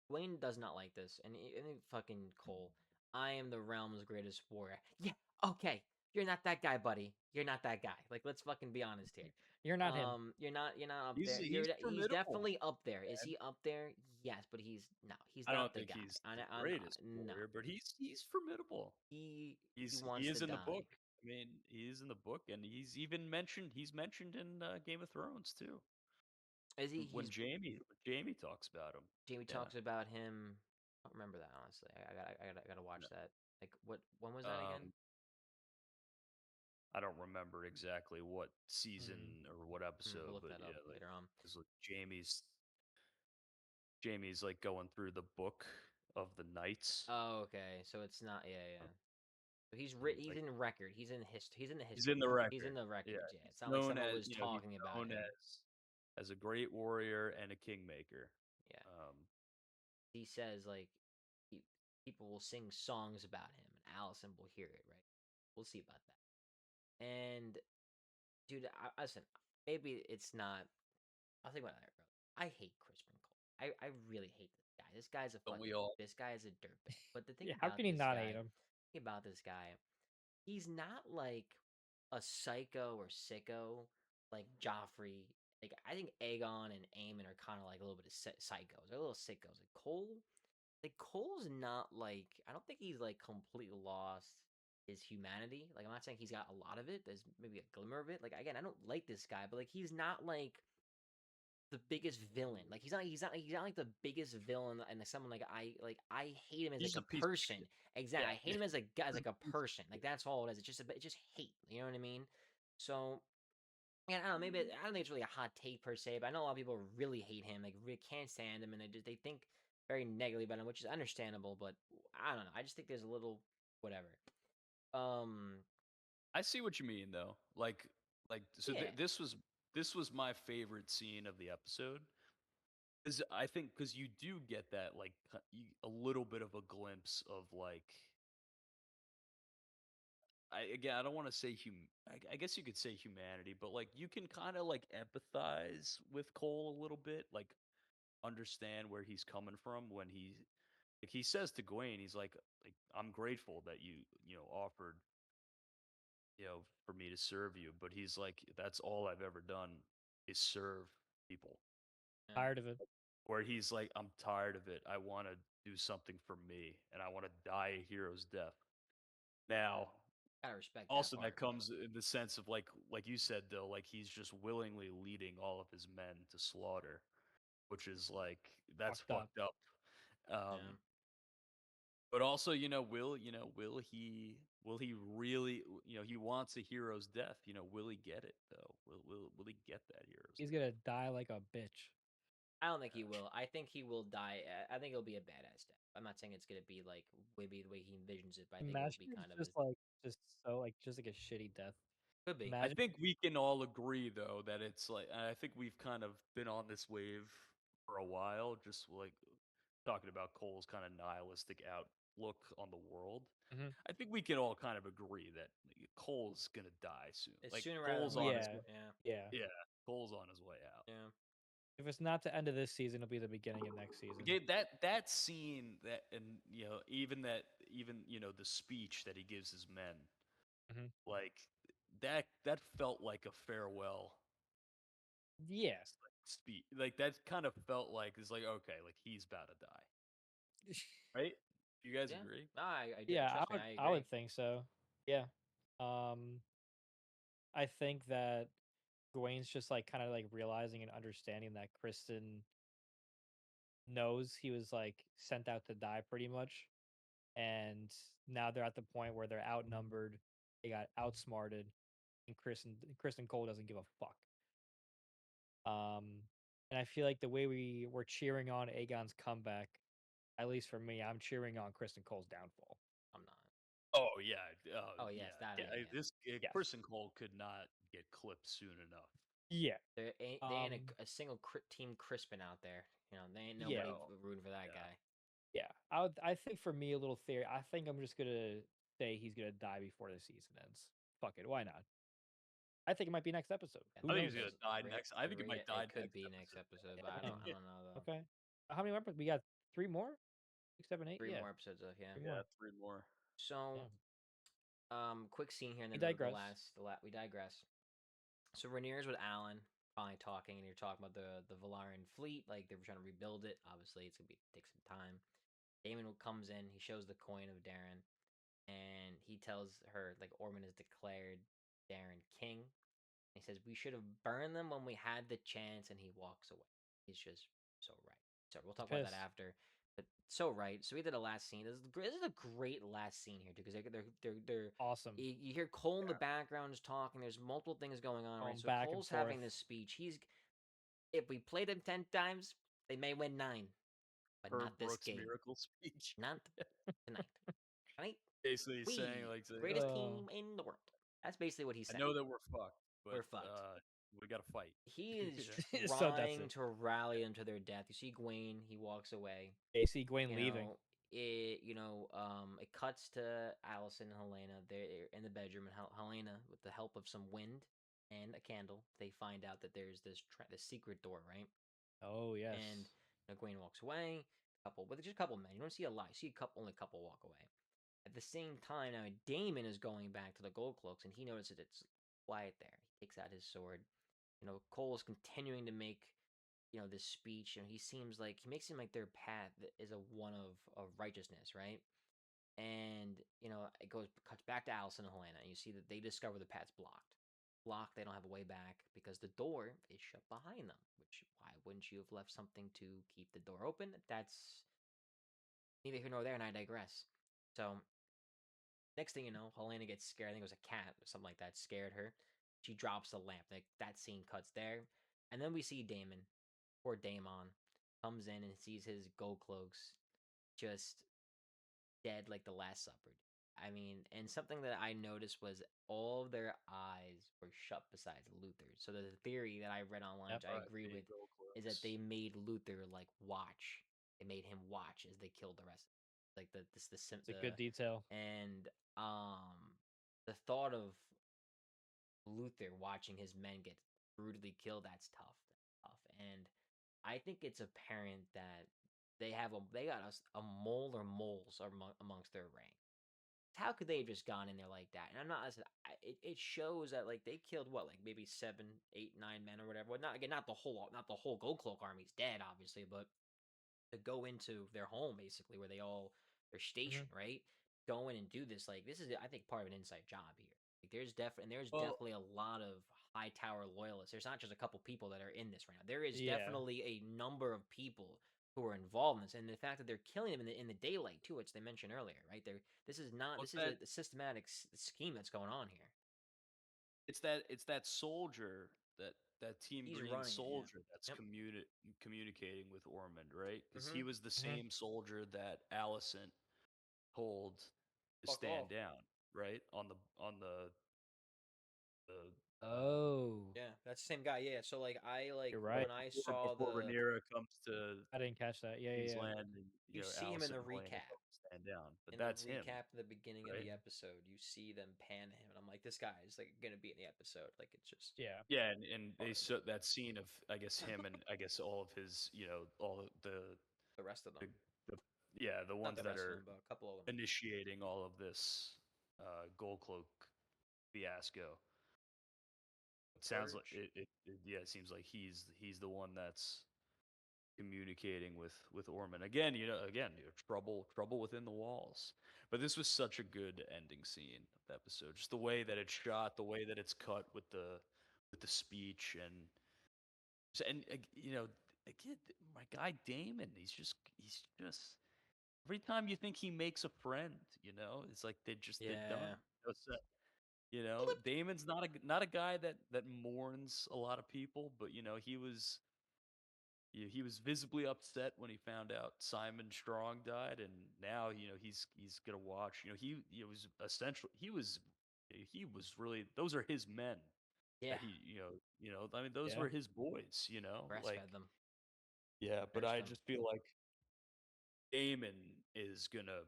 Wayne does not like this, and fucking Cole. I am the realm's greatest warrior. Yeah, okay. You're not that guy, buddy. You're not that guy. Like, let's fucking be honest here. You're not him. You're not up He's there. he's He's formidable, definitely up there. Is man. he up there? Yes, but he's no. He's I not don't the think guy. he's the greatest No. warrior, but he's formidable. He He wants to is in the die. book. I mean, he is in the book, and he's mentioned in Game of Thrones too. Is he? When He's Jamie talks about him. Jamie Yeah. talks about him. I don't remember that honestly. I gotta watch No. that. Like what? When was that again? Um, I don't remember exactly what season Mm. or what We'll episode, look but that up yeah, like later on. because like Jamie's like going through the book of the knights. Oh, okay. So it's not. Yeah, uh, yeah. So he's Like in record. He's in the he's in history. the He's in record. the Yeah, records. Yeah. he's It's not like known someone as was he's talking about known him. as a great warrior and a kingmaker. Yeah. Um, He says like he, people will sing songs about him, and Allison will hear it. Right. We'll see about that. And dude, listen. Maybe it's not. I'll think about that. I hate Crispin Cole. I really hate this guy. This guy's a Don't we fucking all? this guy is a dirtbag. But the thing Yeah, how about can you this not hate guy, him? he's not like a psycho or sicko like Joffrey. Like I think Aegon and Aemon are kind of like a little bit of psychos. They're little sickos. Like Cole's not like I don't think he's like completely lost his humanity. Like I'm not saying he's got a lot of it. There's maybe a glimmer of it. Like again, I don't like this guy, but like he's not like the biggest villain. Like he's not like the biggest villain and someone like I hate him as He's like just a a piece of person. shit. Exactly. Yeah, I hate him as a guy as he's like a a piece of person. Like shit. that's all it is. It's just hate. You know what I mean? So yeah, I don't know. Maybe I don't think it's really a hot take per se, but I know a lot of people really hate him, like really can't stand him, and they think very negatively about him, which is understandable. But I don't know. I just think there's a little whatever. Um, I see what you mean though. Like so yeah, this was my favorite scene of the episode. Because I think because you do get that like a little bit of a glimpse of like I don't want to say I guess you could say humanity, but like you can kind of like empathize with Cole a little bit, like understand where he's coming from when he says to Gwen, he's like I'm grateful that you know offered for me to serve you, but he's like that's all I've ever done is serve people. yeah, Tired of it. Where he's like I'm tired of it. I want to do something for me, and I want to die a hero's death. Now, gotta respect that also that part. comes in the sense of like you said though, like he's just willingly leading all of his men to slaughter, which is like that's Fucked up. fucked up. Um, Yeah, but also, will he really he wants a hero's death. Will he get it though? Will he get that hero's He's death? gonna die like a bitch. I don't think he will. I think he will die. I think it'll be a badass death. I'm not saying it's gonna be like maybe the way he envisions it, but I think it'll Imagine be it's kind of just a like just like a shitty death. could be. I Imagine think we can all agree though that it's like I think we've kind of been on this wave for a while, just like talking about Cole's kind of nihilistic outlook on the world. Mhm. I think we can all kind of agree that Cole's gonna die soon. It's Like sooner rather than Cole's on later. his Yeah. way. Yeah, Yeah. Yeah, Cole's on his way out. yeah. If it's not the end of this season, it'll be the beginning of next season. That scene that and even the speech that he gives his men Mhm. like that felt like a farewell Yeah. speech. Like that kind of felt like it's like okay, like he's about to die, right? You guys Yeah. agree? No, Yeah, trust me, I I agree. would think so. Yeah. Um I think that Gawain's just like kind of like realizing and understanding that Kristen knows he was like sent out to die pretty much. And now they're at the point where they're outnumbered, they got outsmarted, and Kristen Cole doesn't give a fuck. And I feel like the way we were cheering on Aegon's comeback, at least for me, I'm cheering on Kristen Cole's downfall. I'm not. Oh yeah, Oh yes, yeah, that yeah. I am. This Yes. Person Cole could not get clipped soon enough. Yeah. They ain't Um a single team Crispin out there. They ain't yeah. nobody No, rooting for that yeah. guy. Yeah. I think for me a little theory, I think I'm just gonna say he's gonna die before the season ends. Fuck it, why not? I think it might be next episode. And Who I think knows? he's gonna die next. I think it might die it could next be next episode. episode, but Damn. I don't know though. Okay. How many episodes? We got three more? Six, seven, eight? Three Yeah. more episodes of yeah. Three Yeah, more. three more. So Damn. quick scene here, and We then digress. we digress. So Rhaenyra's with Alan, finally talking, and you're talking about the Valarian fleet, like they were trying to rebuild it. Obviously, it's gonna take some time. Daemon comes in, he shows the coin of Darren, and he tells her like Ormond has declared Darren king. He says we should have burned them when we had the chance, and he walks away. He's just so right. So we'll He's talk about that pissed. after. But so right. So we did a last scene. This is a great last scene here too, because they're Awesome. you hear Cole in the background just talking. There's multiple things going on, right? Going So back and Cole's forth. having this speech. If we played him 10 times, they may win 9, but Per not this Brooks' game. miracle speech. Not tonight. Right? Basically saying We, like, the greatest Oh, team in the world. That's basically what he's I saying. know that we're fucked, We're but fucked. we gotta fight. He is Yeah. so that's trying it. to rally them to their death. You see Gawain, he walks away. AC Gwen You leaving. know, it cuts to Allison and Helena. They're in the bedroom, and Helena, with the help of some wind and a candle, they find out that there's this secret door, right? Oh yes. And Gawain walks away. couple, but just a couple men. You don't see a lot. You see only a couple walk away. At the same time, now Damon is going back to the Gold Cloaks, and he notices it's quiet there. He takes out his sword. Cole is continuing to make this speech. He seems like he makes it seem like their path is a one of righteousness, right? And it cuts back to Allison and Helena, and you see that they discover the path's blocked. They don't have a way back because the door is shut behind them. Which, why wouldn't you have left something to keep the door open? That's neither here nor there, and I digress. So next thing you know, Helena gets scared. I think it was a cat or something like that scared her. She drops the lamp. That scene cuts there, and then we see Daemon, poor Daemon, comes in and sees his gold cloaks just dead like the Last Supper. I mean, and something that I noticed was all of their eyes were shut besides Luther's. So the theory that I read online, Yep. which I agree R.I.P. with, Go is that Close. they made Luther like watch. They made him watch as they killed the rest. Like It's a good detail. and the thought of Luther watching his men get brutally killed, that's tough. That's tough. And I think it's apparent that they got us a mole or moles amongst their ranks. How could they have just gone in there like that? And I'm not. It shows that like they killed what, like maybe 7, 8, 9 men or whatever. Well, not again, not the whole Gold Cloak army's dead, obviously, but to go into their home basically where they're Mhm. stationed, right? Go in and do this. Like this is, I think, part of an inside job here. Like there's Well, definitely a lot of high tower loyalists. There's not just a couple people that are in this right now. There is Yeah. definitely a number of people who are involved in this, and the fact that they're killing them in the daylight too, which they mentioned earlier, right? This is not, what's this is that? a systematic scheme that's going on here. It's that soldier, that team He's green running it, yeah. soldier that's Yep. communicating with Ormond, right? Because Mm-hmm. he was the Mhm. same soldier that Allison told to Fuck stand off. down, right? On the Oh, Yeah, that's the same guy. Yeah. So like I like you're right. when I saw before the Rhaenyra comes to I didn't catch that. Yeah, yeah, King's yeah. Land, and you see him in Allison the and Helena recap. tell him to stand down. But In the that's him, recap at the beginning of right? the episode, you see them pan him, and I'm like, this guy is like gonna be in the episode. Like it's just Yeah. Yeah, and they part of so that scene of, I guess, him and I guess all of his, all of the rest of them. the, the yeah, the Not ones the that rest of are them, but a couple of them. initiating all of this Gold Cloak fiasco. It sounds like Purge. yeah, it seems like he's the one that's communicating with Orman again. Trouble within the walls. But this was such a good ending scene of the episode. Just the way that it's shot, the way that it's cut with the speech, and again, my guy Damon. He's just every time you think he makes a friend, it's like they're done. Yeah. So, Damon's not a guy that mourns a lot of people, but he was visibly upset when he found out Simon Strong died, and now he's gonna watch. He was essentially he was really, those are his men Yeah. that I mean, those Yeah. were his boys. Like, Breastfed them. yeah, but Nursed I them. just feel like Damon is gonna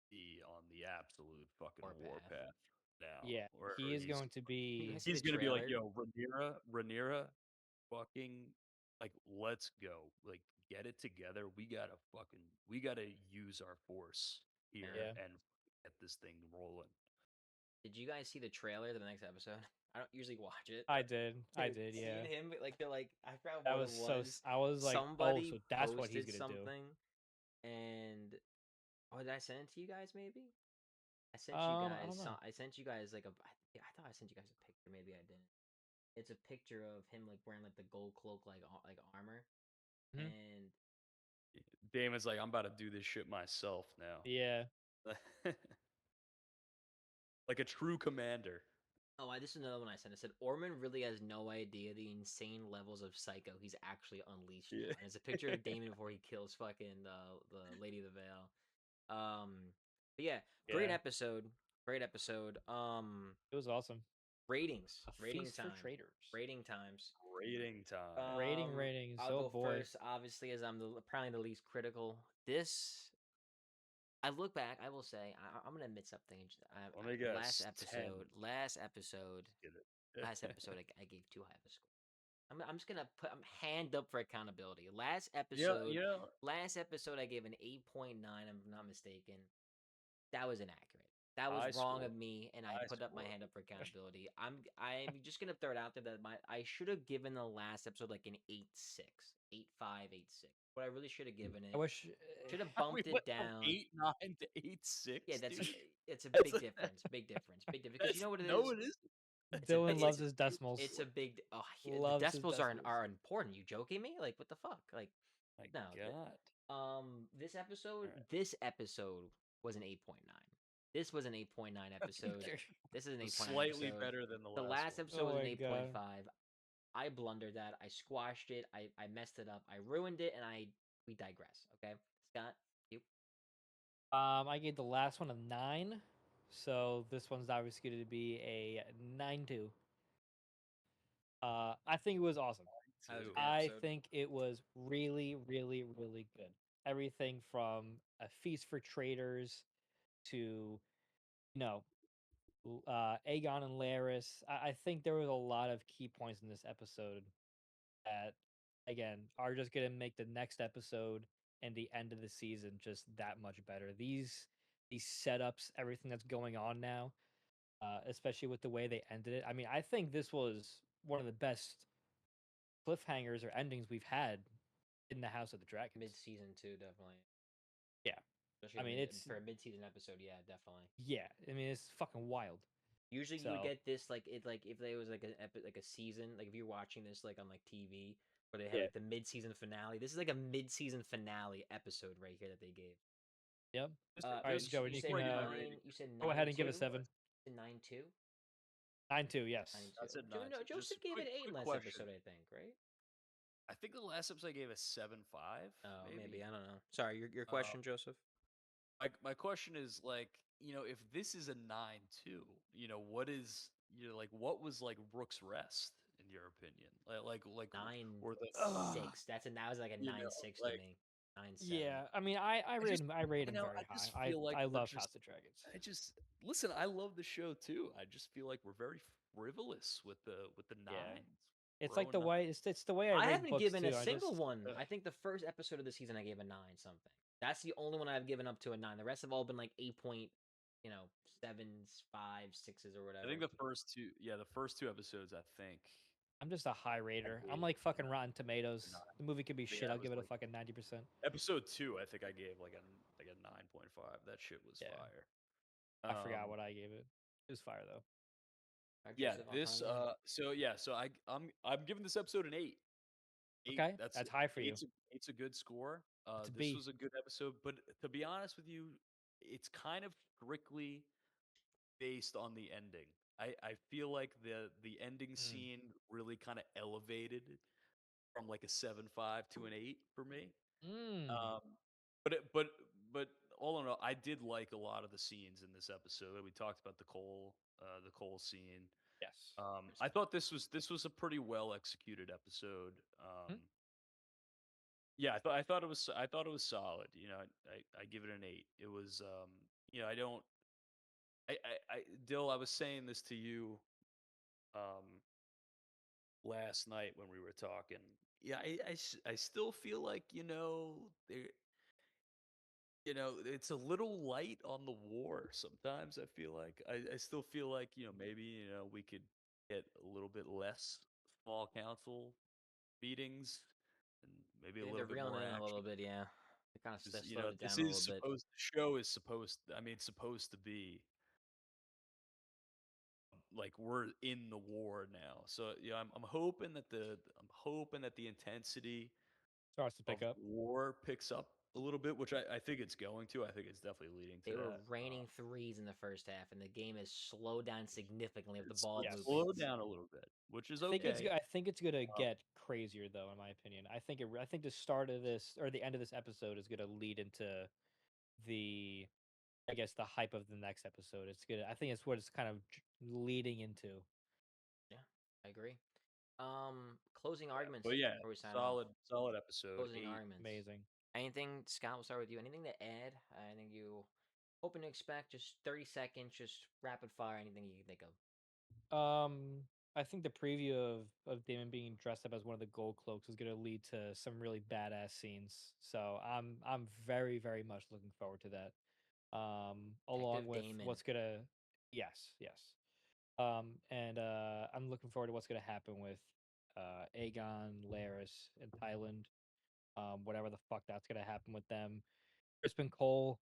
be on the absolute fucking Warpath. warpath now, Yeah. or He is going to You be guys see the he's gonna be like, trailer? yo, Rhaenyra, fucking, like, let's go, like, get it together. We gotta use our force here Yeah. yeah. and get this thing rolling. Did you guys see the trailer to the next episode? I don't usually watch it. I did. I Dude, did, seeing yeah. him like they're like I forgot That what was it so was. I was like, "Oh, Somebody so that's what he's posted going to do." something, and did I send it to you guys? Maybe I sent you I guys. don't know. I sent you guys like I thought I sent you guys a picture. Maybe I didn't. It's a picture of him like wearing like the gold cloak like armor, Mhm. and Damon's like, I'm about to do this shit myself Yeah. now. Like a true commander. oh, this is another one I sent. It said Orman really has no idea the insane levels of psycho he's actually unleashed now, Yeah. and it's a picture of Damon before he kills fucking the Lady of the Vale. But yeah, great Yeah. episode. Great episode. It was awesome. Ratings. A Rating feast for time. traitors. Rating times. Rating time. Ratings. I'll Oh go boy. first, obviously, as I'm probably the least critical. This, I look back, I will say, I'm gonna admit something. Let me Last guess. 10. episode, last episode, Get it. I gave too high of a score. I'm just gonna put hand up for accountability. Last Yeah, episode, yeah. last episode I gave an 8.9. I'm not mistaken. That was inaccurate. That was High wrong score. of me, and I High put up my score. hand up for accountability. I'm just gonna throw it out there that I should have given the last episode like an 8.6, 8.5, 8.6. What I really should have given I it, wish. should have We bumped it went from down. 8.9 to Yeah, 8.6, that's dude. it's a That's big difference, big difference, big difference. Because you that's know what it no, is? it isn't. It's a Dylan it's loves his decimals. it's a big. Oh, the Loves his decibels decimals. are important. You joking me? Like what the fuck? Like My no. God. This episode was an 8.9. This was an 8.9 episode. This is an 8.9 Slightly episode. better than the The last last one. episode Oh was an my god. 8.5. I blundered that. I squashed it. I messed it up. I ruined it, and we digress. Okay, Scott, you I gave the last one a 9, so this one's obviously going to be a 9.2. I think it was awesome. That was a Too. good I episode. think it was really, really, really good. Everything from a feast for traders to, know, Aegon and Laris. I think there was a lot of key points in this episode that, again, are just going to make the next episode and the end of the season just that much better. These setups, everything that's going on now, especially with the way they ended it. I mean, I think this was one of the best cliffhangers or endings we've had in the House of the Dragons. Mid-season too, definitely. Yeah, Especially I mean it's for a mid-season episode. Yeah, definitely. yeah. I mean it's fucking wild. Usually you would So get this like if there was like like a season, like if you're watching this like on like TV where they have yeah, like the mid-season finale. This is like a mid-season finale episode right here that they gave. yep. All right, Just Joey, You you said can before I give my nine. rating, You said go ahead nine and give it two. 7. 9.2. 9.2, yes. 9.2. that's at Joe, 9. no, Just Joseph gave it eight quick last question. episode, I think, right? I think the last episode I gave a 7.5, Oh, maybe. maybe I don't know. Sorry, your Uh, question, Joseph. my question is like, if this is a 9.2, what was like Rook's Rest in your opinion? Nine or the Ugh. six. That was like a you know 9.6 to like me. 9.7. Yeah, I mean, I I just rate him I very just high. feel like I we're love just House of Dragons. I just listen. I love the show too. I just feel like we're very frivolous with the Yeah, nines, it's like throwing the nines. way it's the way I I rate haven't books given a too. I single just one. I think the first episode of the season I gave a 9 something. That's the only one I've given up to a 9. The rest have all been like 8 point, sevens, 5s, 6s, or I whatever. think the first two episodes, I think I'm just a high I rater. I'm gave like fucking like Rotten a Tomatoes. nine. The movie could be But yeah, shit. I'll it was give it a like fucking 90%. episode two. I think I gave like a 9.5. That shit was Yeah, fire. I forgot Um, what I gave it. It was fire though. All right, yeah, Joseph, I'll this time you. so I'm giving this episode an 8. Eight. Okay, That's that's high for you. eight's a good score. It's a This B. was a good episode, but to be honest with you, it's kind of strictly based on the ending. I feel like the ending Mm. scene really kind of elevated from like a 7.5 to an 8 for me. Mm. Um, but all in all, I did like a lot of the scenes in this episode. We talked about the coal scene. Yes. I thought this was a pretty well executed episode. Hmm? Yeah, I thought it was solid. I give it an 8. It was I don't I Dill, I was saying this to you um last night when we were talking. Yeah, I still feel like, there it's a little light on the war sometimes. I feel like I still feel like, maybe, we could get a little bit less small council meetings and maybe a I think little they're bit reeling more in a action. little bit, yeah. They kind of 'Cause, slowed it this down a is little bit. the show is supposed to be like we're in the war now. So yeah, I'm hoping that the intensity Starts to of pick up. war picks up a little bit, which I think it's going to. I think it's definitely leading to They were that. raining threes in the first half, and the game has slowed down significantly with the ball It's Yes. slowed movements. down a little bit, which is I think it's okay. I think it's gonna Um, get crazier though, in my opinion. I think the start of this or the end of this episode is gonna lead into the I guess the hype of the next episode. It's gonna. I think it's what it's kind of leading into. Yeah, I agree. Closing yeah, arguments but yeah, before we sign off. solid episode. Closing 8. arguments. Amazing. Anything, Scott? We'll start with you. Anything to add? Anything you hoping to expect? Just 30 seconds, just rapid fire. Anything you can think of. I think the preview of Damon being dressed up as one of the gold cloaks is gonna lead to some really badass scenes. So I'm very, very much looking forward to that. Along Detective with Damon. what's gonna yes. And I'm looking forward to what's gonna happen with Aegon, Laris, and Thailand. Whatever the fuck that's gonna happen with them. Crispin Cole,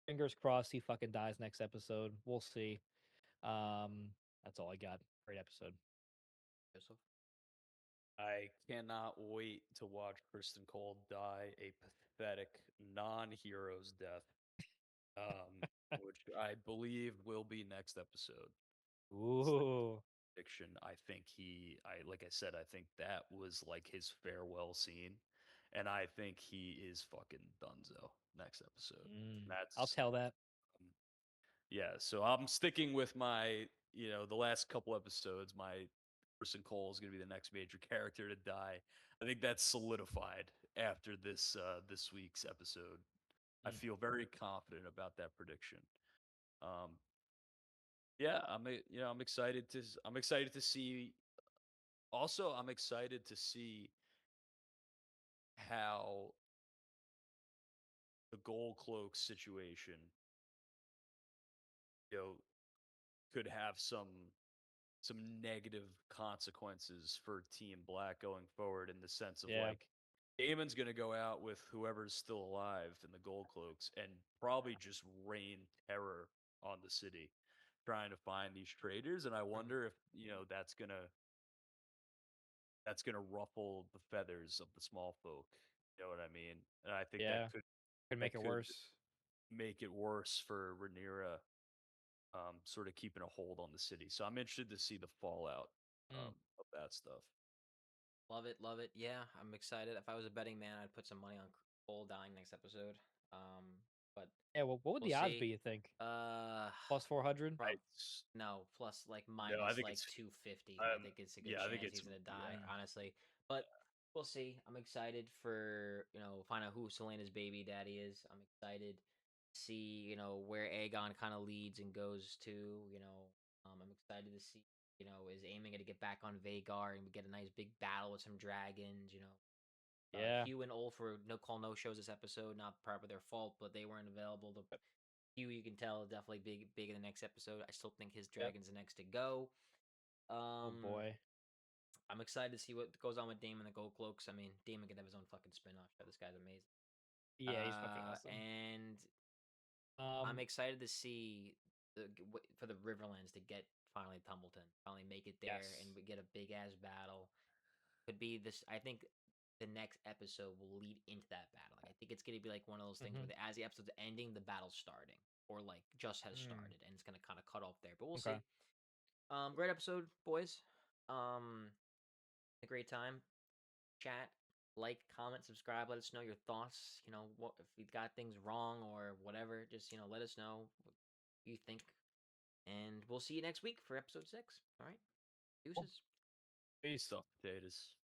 fingers crossed he fucking dies next episode. We'll see. That's all I got. Great episode. Joseph. I cannot wait to watch Kristen Cole die a pathetic non-hero's death, which I believe will be next episode. Ooh. Fiction. Like I said, I think that was like his farewell scene, and I think he is fucking Dunzo next episode. I'll That's tell that. um, yeah. So I'm sticking with my, the last couple episodes. My Person Cole is going to be the next major character to die. I think that's solidified after this week's episode. I Mm. feel very confident about that prediction. Um, yeah, I'm excited to see. Also, I'm excited to see how the Gold Cloak situation, you know, could have some negative consequences for Team Black going forward in the sense of Yeah. like Damon's going to go out with whoever's still alive in the Gold Cloaks and probably just rain terror on the city trying to find these traitors, and I wonder if, that's going to ruffle the feathers of the small folk. You know what I mean? And I think that Yeah. could Could that make it could worse. make it worse for Rhaenyra, sort of keeping a hold on the city. So I'm interested to see the fallout Mm. of that stuff. Love it, love it. Yeah, I'm excited. If I was a betting man, I'd put some money on Cole dying next episode. But Yeah, well, what would we'll the odds be, see. you think? Uh, Plus 400? prob It's no plus like no, I minus think like it's 250. I think it's a good yeah, I think chance it's he's gonna die, yeah, Mm. honestly. But we'll see. I'm excited for find out who Selena's baby daddy is. I'm excited to see where Aegon kind of leads and goes to. I'm excited to see is aiming to get back on Vagar and we get a nice big battle with some dragons. Yeah. Hugh and Olaf were no call no shows this episode, not part of their fault, but they weren't available. Hugh, you can tell, definitely big in the next episode. I still think his Yep. dragon's the next to go. Oh Um, boy. I'm excited to see what goes on with Damon the Gold Cloaks. I mean, Damon can have his own fucking spin-off show. This guy's amazing. Yeah, he's fucking awesome. And I'm Um, excited to see for the Riverlands to get finally Tumbleton, finally make it there, and yes. we get a big ass battle. Could be this. I think the next episode will lead into that battle. Like, I think it's gonna be like one of those things where Mm-hmm. as the episode's ending, the battle's starting, or like just has Mm. started, and it's gonna kind of cut off there. But we'll Okay. see. Great episode, boys. A great time. Chat, like, comment, subscribe. Let us know your thoughts. What if we got things wrong or whatever. Just let us know what you think, and we'll see you next week for episode 6. All right, Cool. deuces. Peace. stuff potatoes.